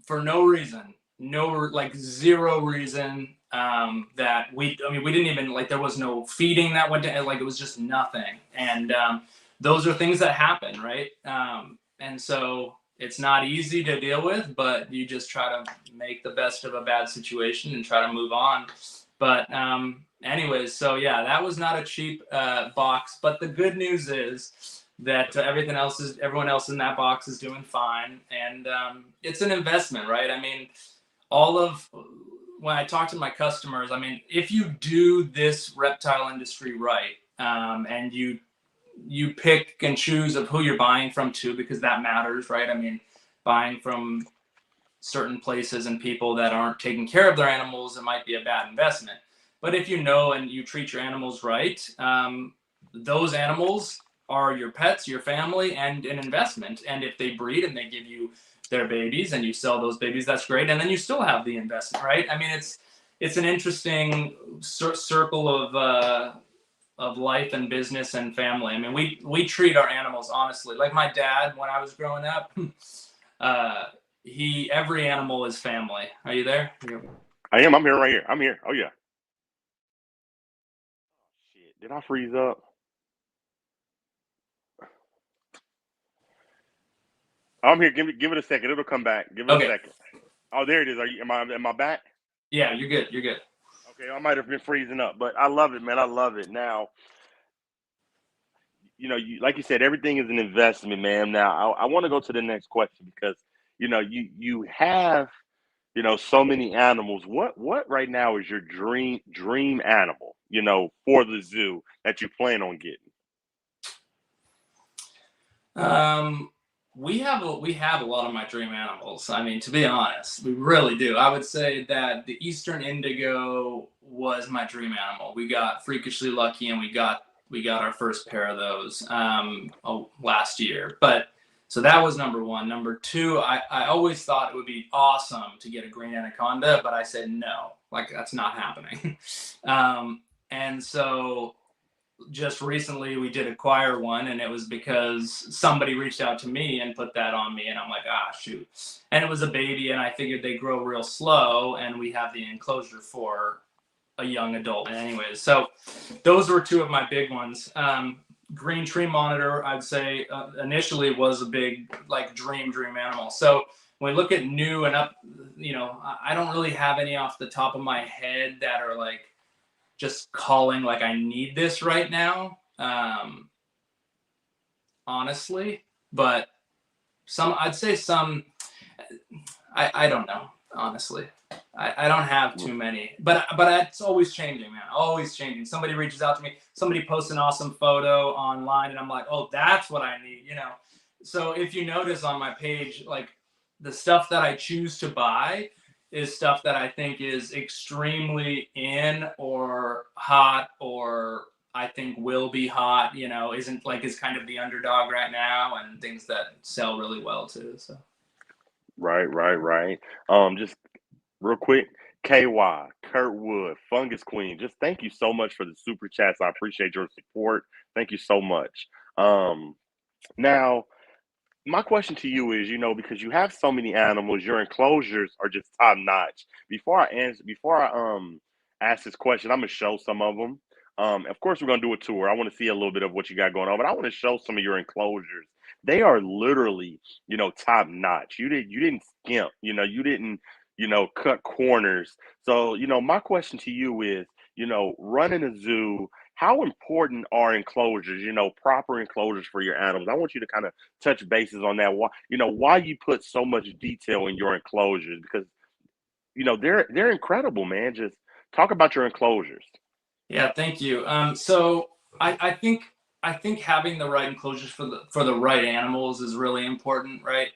S2: For no reason, like zero reason. That we didn't even, like, there was no feeding that went to, like, it was just nothing. And those are things that happen, right? And so it's not easy to deal with, but you just try to make the best of a bad situation and try to move on. But anyways, so yeah, that was not a cheap box. But the good news is that everyone else in that box is doing fine, and it's an investment, right? I mean, when I talk to my customers, I mean, if you do this reptile industry right, and you pick and choose of who you're buying from too, because that matters, right? I mean, buying from certain places and people that aren't taking care of their animals, it might be a bad investment. But if you know and you treat your animals right, those animals are your pets, your family, and an investment. And if they breed and they give you their babies and you sell those babies, that's great. And then you still have the investment, right? I mean, it's an interesting circle of life and business and family. I mean, we treat our animals honestly. Like my dad, when I was growing up, every animal is family. Are you there?
S1: I am. I'm here right here. I'm here. Oh yeah. Shit. Did I freeze up? I'm here. Give it a second. It'll come back. Give it a
S2: Okay.
S1: second. Oh, there it is. Am I back?
S2: Yeah, you're good. You're good.
S1: Okay, I might have been freezing up, but I love it, man. I love it. Now, like you said, everything is an investment, man. Now, I want to go to the next question because you have so many animals. What right now is your dream animal? For the zoo that you plan on getting.
S2: we have a lot of my dream animals. I mean, to be honest, we really do. I would say that the Eastern Indigo was my dream animal. We got freakishly lucky, and we got our first pair of those last year. But so that was number one. Number two, I always thought it would be awesome to get a green anaconda, but I said no, like that's not happening. And so just recently we did acquire one, and it was because somebody reached out to me and put that on me, and I'm like, ah, shoot. And it was a baby, and I figured they grow real slow, and we have the enclosure for a young adult. Anyways, so those were two of my big ones. Green tree monitor, I'd say initially was a big like dream animal. So when we look at new and up, I don't really have any off the top of my head that are like just calling like I need this right now, honestly. But I'd say some, I don't know, honestly. I don't have too many, but it's always changing, man. Always changing. Somebody reaches out to me, somebody posts an awesome photo online, and I'm like, oh, that's what I need, So if you notice on my page, like the stuff that I choose to buy is stuff that I think is extremely in or hot, or I think will be hot, isn't like is kind of the underdog right now, and things that sell really well too. So
S1: Right. Just real quick, KY, Kurtwood, Fungus Queen, just thank you so much for the super chats. I appreciate your support. Thank you so much. Now, my question to you is, because you have so many animals, your enclosures are just top notch. Before I ask this question, I'm gonna show some of them. Of course, we're gonna do a tour. I want to see a little bit of what you got going on, but I want to show some of your enclosures. They are literally, top notch. You didn't skimp. You didn't, cut corners. So, my question to you is, running a zoo, how important are enclosures, proper enclosures for your animals? I want you to kind of touch bases on that. Why you put so much detail in your enclosures, because they're incredible, man. Just talk about your enclosures.
S2: yeah, thank you. So I think having the right enclosures for the right animals is really important, right?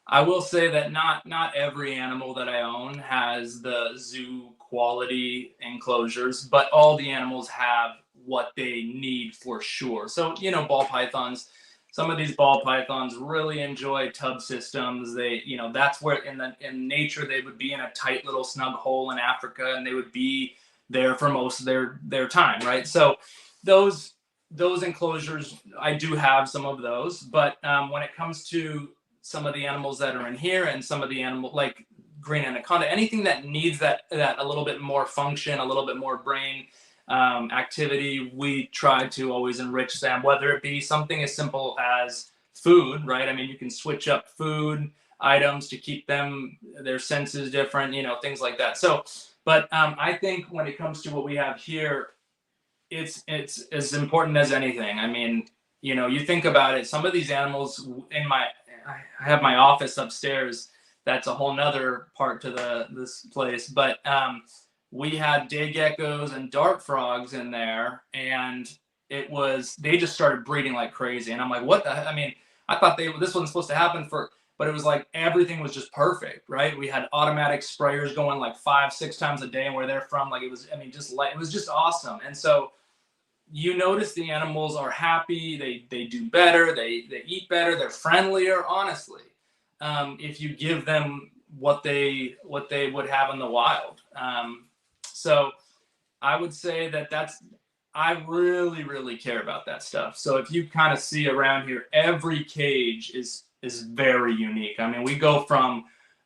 S2: I will say that not every animal that I own has the zoo quality enclosures, but all the animals have what they need for sure. So, ball pythons, some of these ball pythons really enjoy tub systems. That's where in nature they would be in a tight little snug hole in Africa, and they would be there for most of their time, right? So those enclosures, I do have some of those, but when it comes to some of the animals that are in here, and some of the animal like green anaconda, anything that needs that a little bit more function, a little bit more brain activity, we try to always enrich them, whether it be something as simple as food, right? I mean, you can switch up food items to keep their senses different, things like that. So, but I think when it comes to what we have here, it's as important as anything. I mean, you think about it, some of these animals I have my office upstairs. That's a whole nother part to this place. But we had day geckos and dart frogs in there, and they just started breeding like crazy. And I'm like, what the I mean, I thought this wasn't supposed to happen but it was like everything was just perfect, right? We had automatic sprayers going like 5-6 times a day, and where they're from, like it was, I mean, it was just awesome. And so you notice the animals are happy, they do better, they eat better, they're friendlier, honestly, if you give them what they would have in the wild. So I would say I really, really care about that stuff. So if you kind of see around here, every cage is very unique. I mean, we go from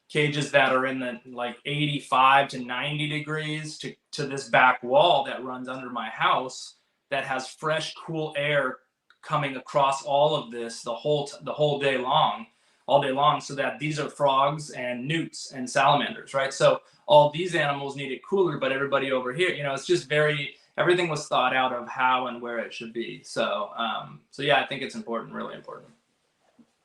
S2: cages that are in the like 85 to 90 degrees to this back wall that runs under my house that has fresh, cool air coming across all of this the whole day long, all day long, so that these are frogs and newts and salamanders, right? So all these animals need it cooler, but everybody over here, it's just everything was thought out of how and where it should be. So, yeah, I think it's important, really important.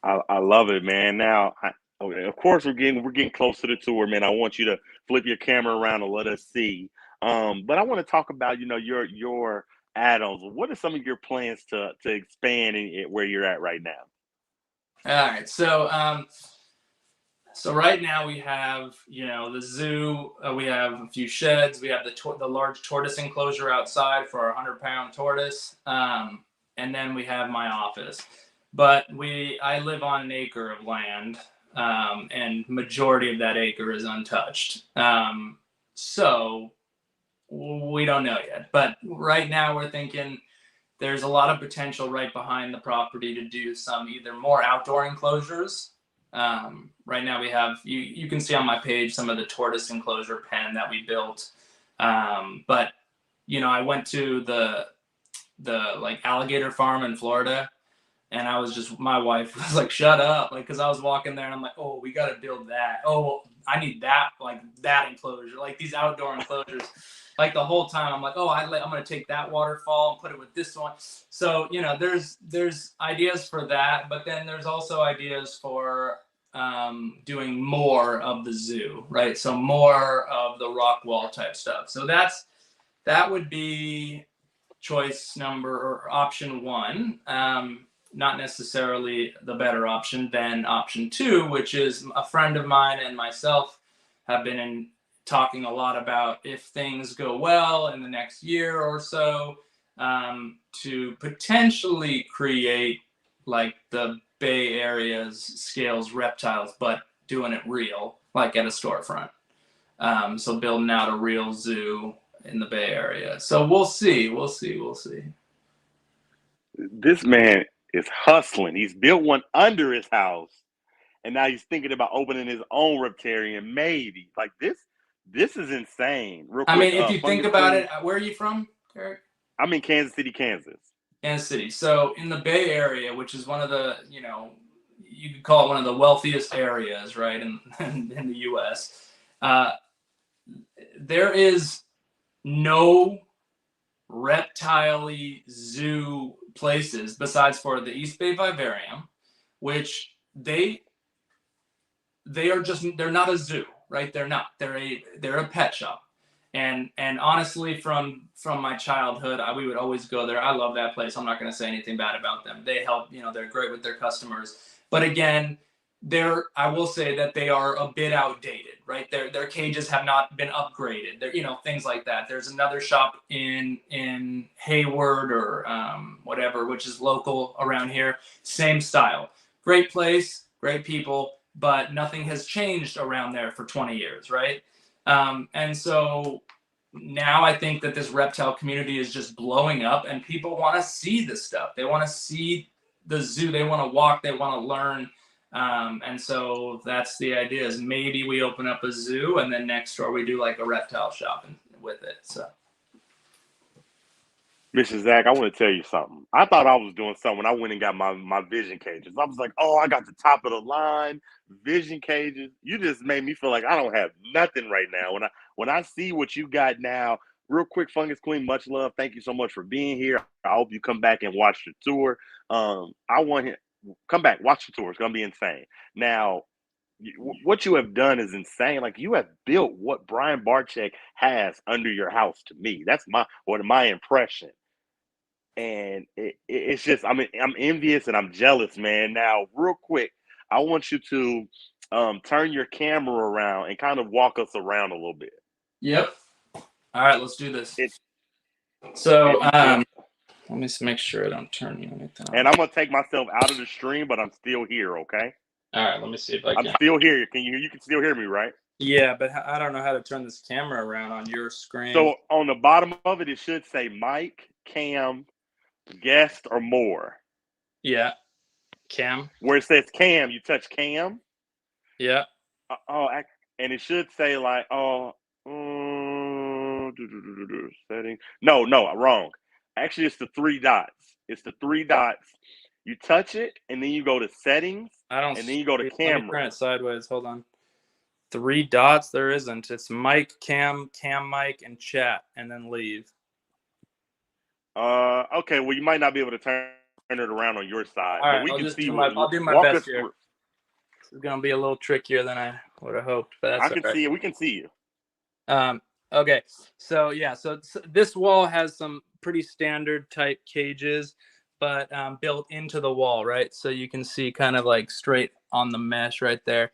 S1: I love it, man. Now, okay, of course, we're getting close to the tour, man. I want you to flip your camera around and let us see. But I want to talk about, your add-ons. What are some of your plans to expand where you're at right now?
S2: All right. So right now we have, the zoo. We have a few sheds. We have the large tortoise enclosure outside for our 100-pound tortoise, and then we have my office. But I live on an acre of land, and majority of that acre is untouched. So we don't know yet. But right now we're thinking there's a lot of potential right behind the property to do some either more outdoor enclosures. Right now we have, you can see on my page some of the tortoise enclosure pen that we built. But I went to the like alligator farm in Florida, and my wife was like, shut up. Like, cause I was walking there and I'm like, oh, we got to build that. Oh, I need that, like that enclosure, like these outdoor enclosures. Like the whole time I'm like, oh, I'm going to take that waterfall and put it with this one. So, there's ideas for that, but then there's also ideas for doing more of the zoo, right? So more of the rock wall type stuff. So that would be choice number or option one. Not necessarily the better option than option two, which is a friend of mine and myself have been talking a lot about, if things go well in the next year or so, to potentially create like the Bay Area's Scalez Reptiles, but doing it real, like at a storefront. So building out a real zoo in the Bay Area. So we'll see.
S1: This man is hustling. He's built one under his house, and now he's thinking about opening his own reptarian. Maybe like this is insane. Real
S2: I
S1: quick,
S2: mean, if you think about it, where are you from, Eric?
S1: I'm in Kansas City, Kansas.
S2: Kansas City. So in the Bay Area, which is one of the, you could call it one of the wealthiest areas, right, in the U.S., there is no reptile zoo places besides for the East Bay Vivarium, which they're not a zoo, right? They're not. They're a pet shop. And honestly, from my childhood, we would always go there. I love that place. I'm not going to say anything bad about them. They help, they're great with their customers. But again, I will say that they are a bit outdated, right? Their cages have not been upgraded. They're, things like that. There's another shop in Hayward or whatever, which is local around here. Same style. Great place, great people, but nothing has changed around there for 20 years, right? And so now I think that this reptile community is just blowing up, and people want to see this stuff. They want to see the zoo. They want to walk. They want to learn. And so that's the idea, is maybe we open up a zoo, and then next door we do like a reptile shop with it. So,
S1: Mr. Zach, I want to tell you something. I thought I was doing something when I went and got my vision cages. I was like, oh, I got the top of the line vision cages. You just made me feel like I don't have nothing right now. When I see what you got now, real quick, Fungus Queen, much love. Thank you so much for being here. I hope you come back and watch the tour. I want him come back, watch the tour. It's gonna be insane. Now, what you have done is insane. Like, you have built what Brian Barczyk has under your house. To me, that's my impression. And it's just, I mean, I'm envious and I'm jealous, man. Now, real quick, I want you to turn your camera around and kind of walk us around a little bit.
S2: Yep. All right, let's do this.
S1: It,
S2: So, let me just make sure I don't turn you anything on.
S1: And I'm gonna take myself out of the stream, but I'm still here. Okay.
S2: All right. Let me see if I can.
S1: I'm still here. You can still hear me, right?
S2: Yeah, but I don't know how to turn this camera around on your screen.
S1: So on the bottom of it, it should say mic, cam, guest, or more.
S2: Yeah. Cam.
S1: Where it says cam, you touch cam.
S2: Yeah.
S1: And it should say like, setting. No, wrong. Actually, it's the three dots. It's the three dots. You touch it, and then you go to settings. And then you go to camera.
S2: Let me turn it sideways. Hold on. Three dots. There isn't. It's mic, cam mic, and chat, and then leave.
S1: Okay. Well, you might not be able to turn it around on your side.
S2: All right, I'll do my best here. It's gonna be a little trickier than I would have hoped, but that's
S1: I can see it. We can see you.
S2: Okay. So yeah. So this wall has some pretty standard type cages. but built into the wall, right? So you can see kind of like straight on the mesh right there.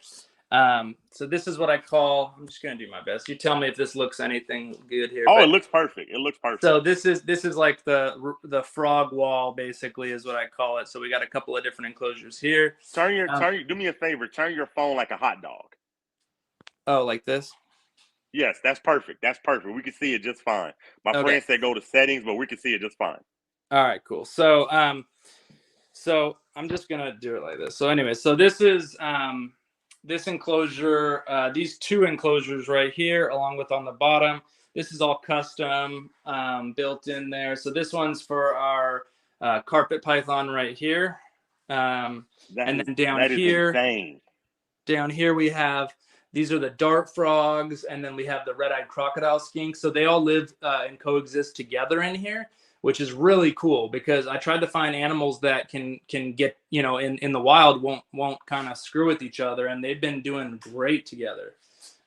S2: So this is what I call, I'm just going to do my best. You tell me if this looks anything good here.
S1: Oh, it
S2: But
S1: looks perfect. It looks
S2: so
S1: perfect.
S2: this is like the frog wall, basically, is what I call it. So we got a couple of different enclosures here.
S1: Do me a favor. Turn your phone like a hot dog.
S2: Oh, like this?
S1: Yes, that's perfect. That's perfect. We can see it just fine. My
S2: Okay.
S1: friend said go to settings, but we can see it just fine.
S2: All right, cool. So so I'm just gonna do it like this. So anyway, so this is this enclosure, these two enclosures right here, along with on the bottom. This is all custom built in there. So this one's for our carpet python right here. And then
S1: That is insane.
S2: down here we have, these are the dart frogs, and then we have the red-eyed crocodile skink. So they all live and coexist together in here, which is really cool, because I tried to find animals that can get, you know, in the wild won't kind of screw with each other, and they've been doing great together.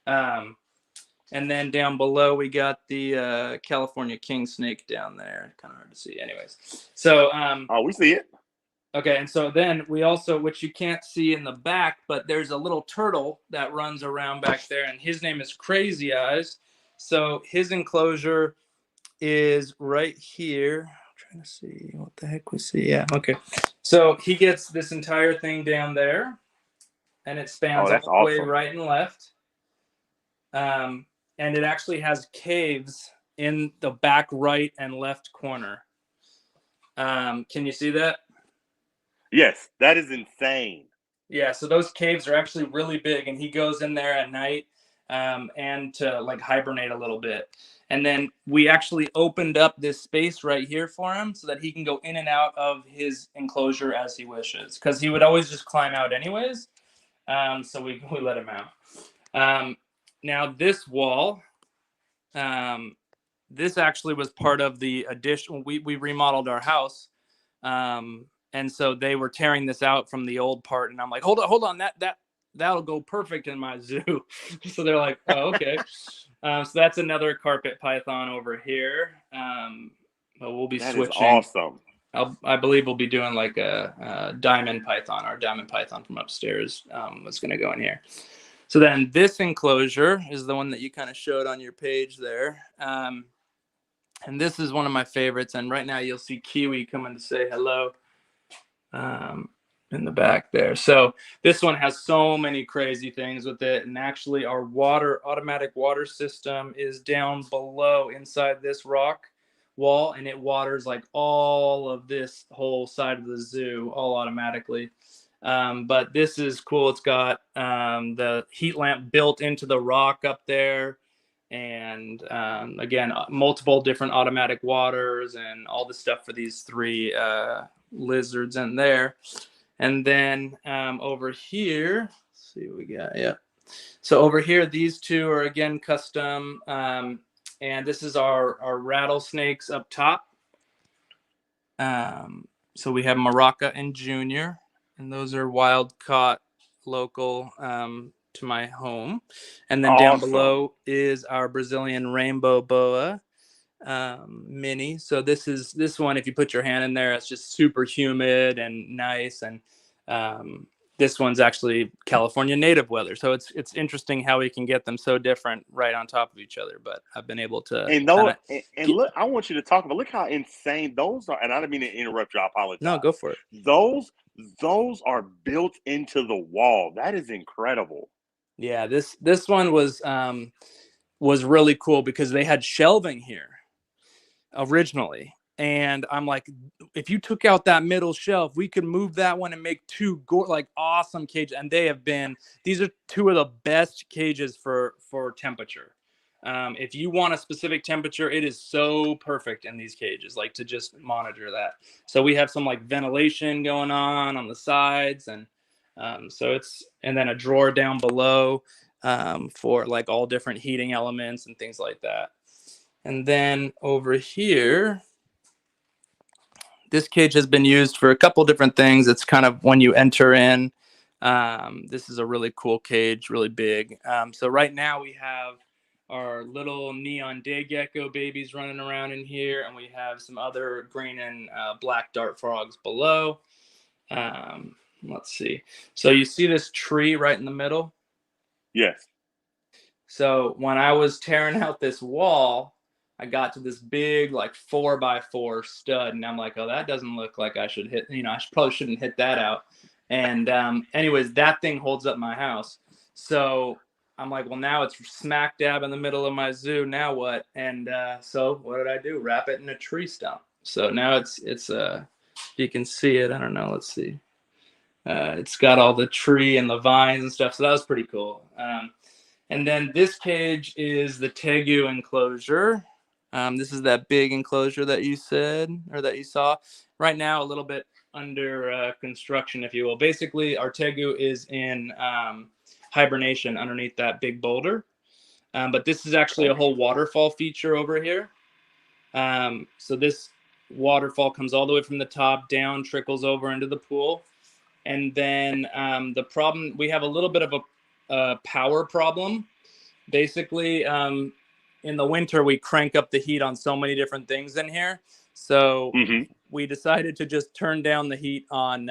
S2: And then down below we got the California king snake down there. Kind of hard to see, anyways. So
S1: Oh, we see it.
S2: okay, and so then we also, which you can't see in the back, but there's a little turtle that runs around back there, and his name is Crazy Eyes. So his enclosure is right here. I'm trying to see what the heck we see. Yeah, okay. So he gets this entire thing down there, and it spans
S1: Oh, that's
S2: all the way
S1: awesome.
S2: right and left. And it actually has caves in the back right and left corner. Can you see that?
S1: Yes, that is insane.
S2: Yeah, so those caves are actually really big, and he goes in there at night and to like hibernate a little bit. And then we actually opened up this space right here for him so that he can go in and out of his enclosure as he wishes, because he would always just climb out anyways. So we let him out. Now this wall, this actually was part of the addition. We remodeled our house. And so they were tearing this out from the old part, and I'm like, hold on, that'll go perfect in my zoo. So they're like, oh, okay. So that's another carpet python over here. But we'll be
S1: That is
S2: switching.
S1: awesome.
S2: I believe we'll be doing like a diamond python. Our diamond python from upstairs was going to go in here. So then this enclosure is the one that you kind of showed on your page there. And this is one of my favorites. And right now you'll see Kiwi coming to say hello in the back there. So this one has so many crazy things with it. And actually our automatic water system is down below inside this rock wall, and it waters like all of this whole side of the zoo all automatically. But this is cool. It's got the heat lamp built into the rock up there. And again, multiple different automatic waters and all the stuff for these three lizards in there. And then over here, let's see what we got. Yeah. So over here, these two are again custom. And this is our rattlesnakes up top. So we have Maraca and Junior, and those are wild caught local to my home. And then down below is our Brazilian rainbow boa mini. So this one, if you put your hand in there, it's just super humid and nice. And this one's actually California native weather. So it's interesting how we can get them so different right on top of each other. But I've been able to
S1: look, I want you to talk about, look how insane those are. And I didn't mean to interrupt you. I apologize.
S2: No, go for it.
S1: Those are built into the wall. That is incredible.
S2: Yeah, this one was really cool because they had shelving here originally. And I'm like, if you took out that middle shelf, we could move that one and make two like awesome cages. And these are two of the best cages for temperature. If you want a specific temperature, it is so perfect in these cages, like to just monitor that. So we have some like ventilation going on the sides, and and then a drawer down below for like all different heating elements and things like that. And then over here, this cage has been used for a couple different things. It's kind of when you enter in. This is a really cool cage, really big. So right now we have our little neon day gecko babies running around in here, and we have some other green and black dart frogs below. Let's see. So you see this tree right in the middle?
S1: Yes.
S2: So when I was tearing out this wall, I got to this big like 4x4 stud, and I'm like, oh, that doesn't look like I should hit. Probably shouldn't hit that out. And anyways, that thing holds up my house. So I'm like, well, now it's smack dab in the middle of my zoo. Now what? And so what did I do? Wrap it in a tree stump. So now it's if you can see it, I don't know. Let's see. It's got all the tree and the vines and stuff. So that was pretty cool. And then this cage is the tegu enclosure. This is that big enclosure that you said, or that you saw. Right now, a little bit under construction, if you will. Basically, our tegu is in hibernation underneath that big boulder. But this is actually a whole waterfall feature over here. So this waterfall comes all the way from the top down, trickles over into the pool. And then the problem, we have a little bit of a power problem. Basically, in the winter, we crank up the heat on so many different things in here. So we decided to just turn down the heat on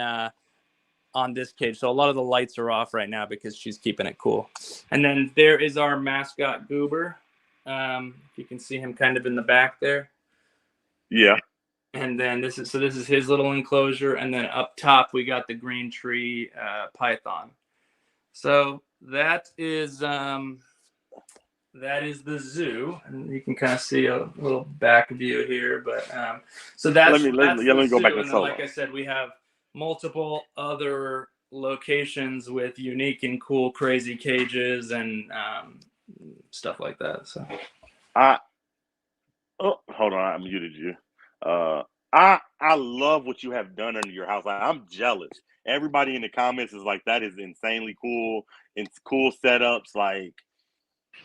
S2: this cage. So a lot of the lights are off right now because she's keeping it cool. And then there is our mascot Goober. You can see him kind of in the back there.
S1: Yeah.
S2: And then this is his little enclosure, and then up top we got the green tree python. So that is the zoo, and you can kind of see a little back view here. But so that's
S1: let me
S2: the
S1: go
S2: zoo.
S1: back
S2: And then, like I said, we have multiple other locations with unique and cool, crazy cages and stuff like that. So
S1: hold on, I muted you. I love what you have done under your house. Like, I'm jealous. Everybody in the comments is like, that is insanely cool. It's cool setups. Like,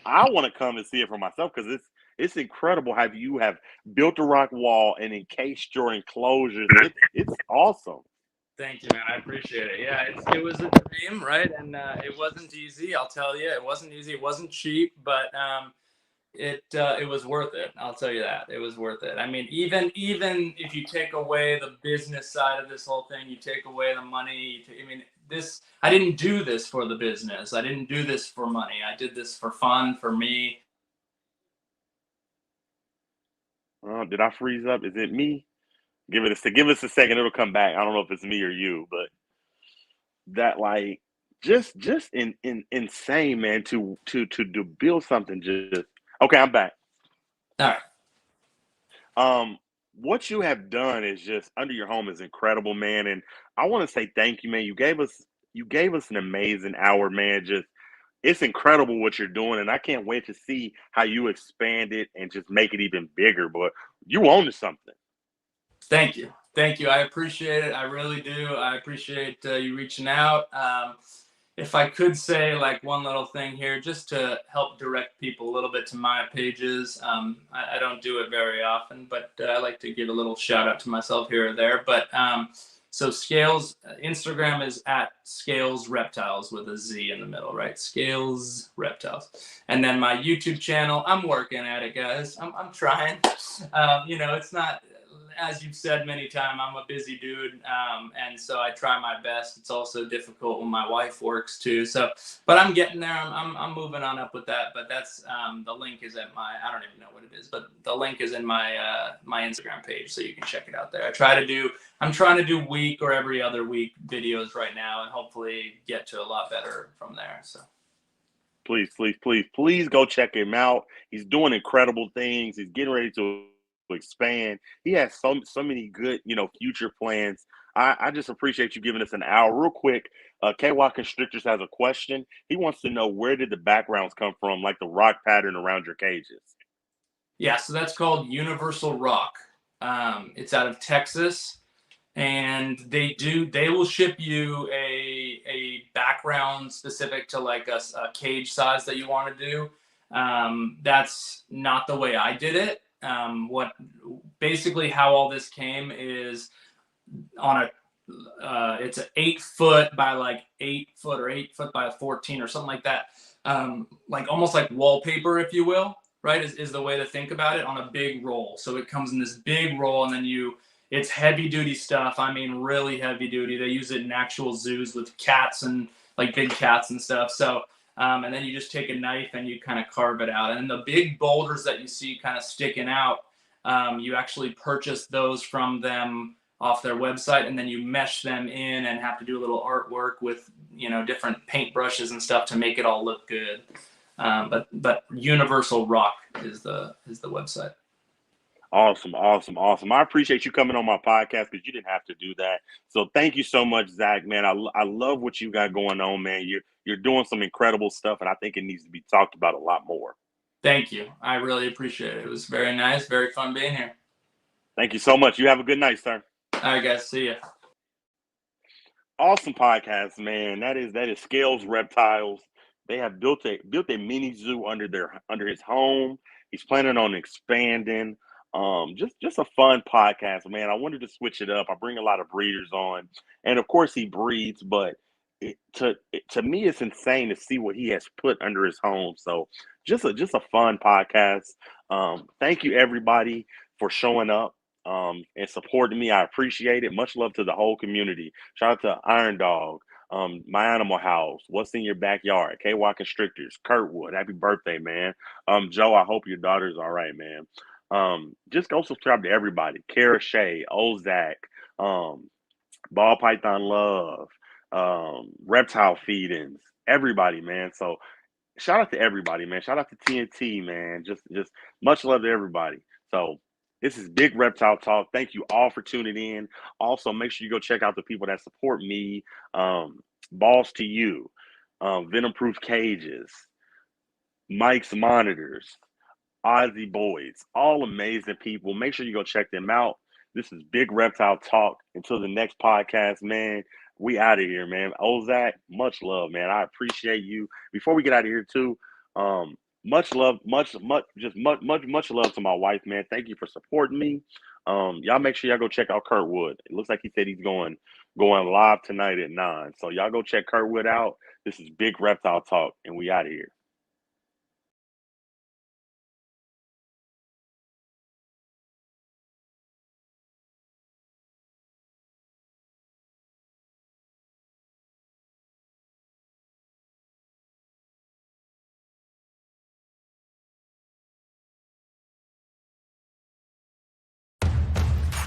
S1: I want to come and see it for myself because it's incredible how you have built a rock wall and encased your enclosures. It's awesome.
S2: Thank you, man. I appreciate it. Yeah, it was a dream, right? And it wasn't easy. I'll tell you, it wasn't easy. It wasn't cheap, but it was worth it. I'll tell you that it was worth it. I mean, even if you take away the business side of this whole thing, you take away the money. I didn't do this for the business. I didn't do this for money. I did this for fun, for me.
S1: Did I freeze up? Is it me? Give us a second. It'll come back. I don't know if it's me or you, but that like just insane, man. To build something. Just okay. I'm back.
S2: All right.
S1: What you have done is just under your home is incredible, man. And I want to say thank you, man. You gave us an amazing hour, man. Just it's incredible what you're doing, and I can't wait to see how you expand it and just make it even bigger. But you own to something.
S2: Thank you. I appreciate it. I really do. I appreciate you reaching out. If I could say like one little thing here, just to help direct people a little bit to my pages. I don't do it very often, but I like to give a little shout out to myself here or there. But so Scalez, Instagram is at Scalez Reptiles with a Z in the middle, right? Scalez Reptiles. And then my YouTube channel, I'm working at it, guys. I'm trying. It's not, as you've said many times, I'm a busy dude, and so I try my best. It's also difficult when my wife works too. So, but I'm getting there. I'm moving on up with that. But that's the link is at I don't even know what it is, but the link is in my my Instagram page, so you can check it out there. I'm trying to do week or every other week videos right now, and hopefully get to a lot better from there. So.
S1: Please go check him out. He's doing incredible things. He's getting ready to expand. He has so many good, future plans. I just appreciate you giving us an hour. Real quick, KY Constrictors has a question. He wants to know, where did the backgrounds come from, like the rock pattern around your cages?
S2: Yeah, so that's called Universal Rock. It's out of Texas, and they will ship you a background specific to like a cage size that you want to do. That's not the way I did it. What basically how all this came is on It's an 8 foot by like 8 foot or 8 foot by 14 or something like that. Like almost like wallpaper, if you will, right? Is the way to think about it, on a big roll. So it comes in this big roll, and then it's heavy duty stuff. I mean, really heavy duty. They use it in actual zoos with cats and like big cats and stuff. So, and then you just take a knife and you kind of carve it out. And then the big boulders that you see kind of sticking out, you actually purchase those from them off their website, and then you mesh them in and have to do a little artwork with, different paint brushes and stuff to make it all look good. But Universal Rock is the website.
S1: Awesome. I appreciate you coming on my podcast, because you didn't have to do that. So thank you so much, Zach, man. I love what you got going on, man. You're doing some incredible stuff, and I think it needs to be talked about a lot more.
S2: Thank you. I really appreciate it. It was very nice, very fun being here.
S1: Thank you so much. You have a good night, sir.
S2: All right, guys. See ya.
S1: Awesome podcast, man. That is Scalez Reptiles. They have built a mini zoo under his home. He's planning on expanding. Just a fun podcast, man. I wanted to switch it up. I bring a lot of breeders on, and of course he breeds, but to me, it's insane to see what he has put under his home. So just a fun podcast. Thank you everybody for showing up and supporting me. I appreciate it. Much love to the whole community. Shout out to Iron Dog, My Animal House, What's in Your Backyard, KY Constrictors, Kurtwood. Happy birthday, man. Joe, I hope your daughter's all right, man. Just go subscribe to everybody. Kara Shea, Ozak, Ball Python Love, Reptile Feedings, everybody, man. So shout out to everybody, man. Shout out to TNT, man. Just much love to everybody. So this is Big Reptile Talk. Thank you all for tuning in. Also, make sure you go check out the people that support me. Balls to You, Venom Proof Cages, Mike's Monitors, Ozzy Boys, all amazing people. Make sure you go check them out. This is Big Reptile Talk. Until the next podcast, man, we out of here, man. Ozak, much love, man. I appreciate you. Before we get out of here too, much love to my wife, man. Thank you for supporting me. Y'all make sure y'all go check out Kurtwood. It looks like he said he's going live tonight at 9. So y'all go check Kurtwood out. This is Big Reptile Talk, and we out of here.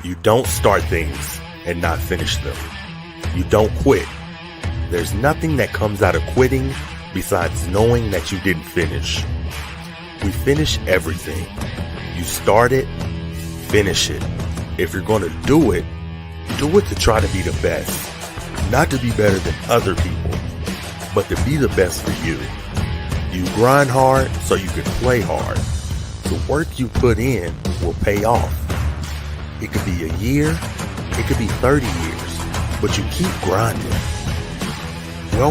S3: You don't start things and not finish them. You don't quit. There's nothing that comes out of quitting besides knowing that you didn't finish. We finish everything. You start it, finish it. If you're going to do it to try to be the best. Not to be better than other people, but to be the best for you. You grind hard so you can play hard. The work you put in will pay off. It could be a year, it could be 30 years, but you keep grinding.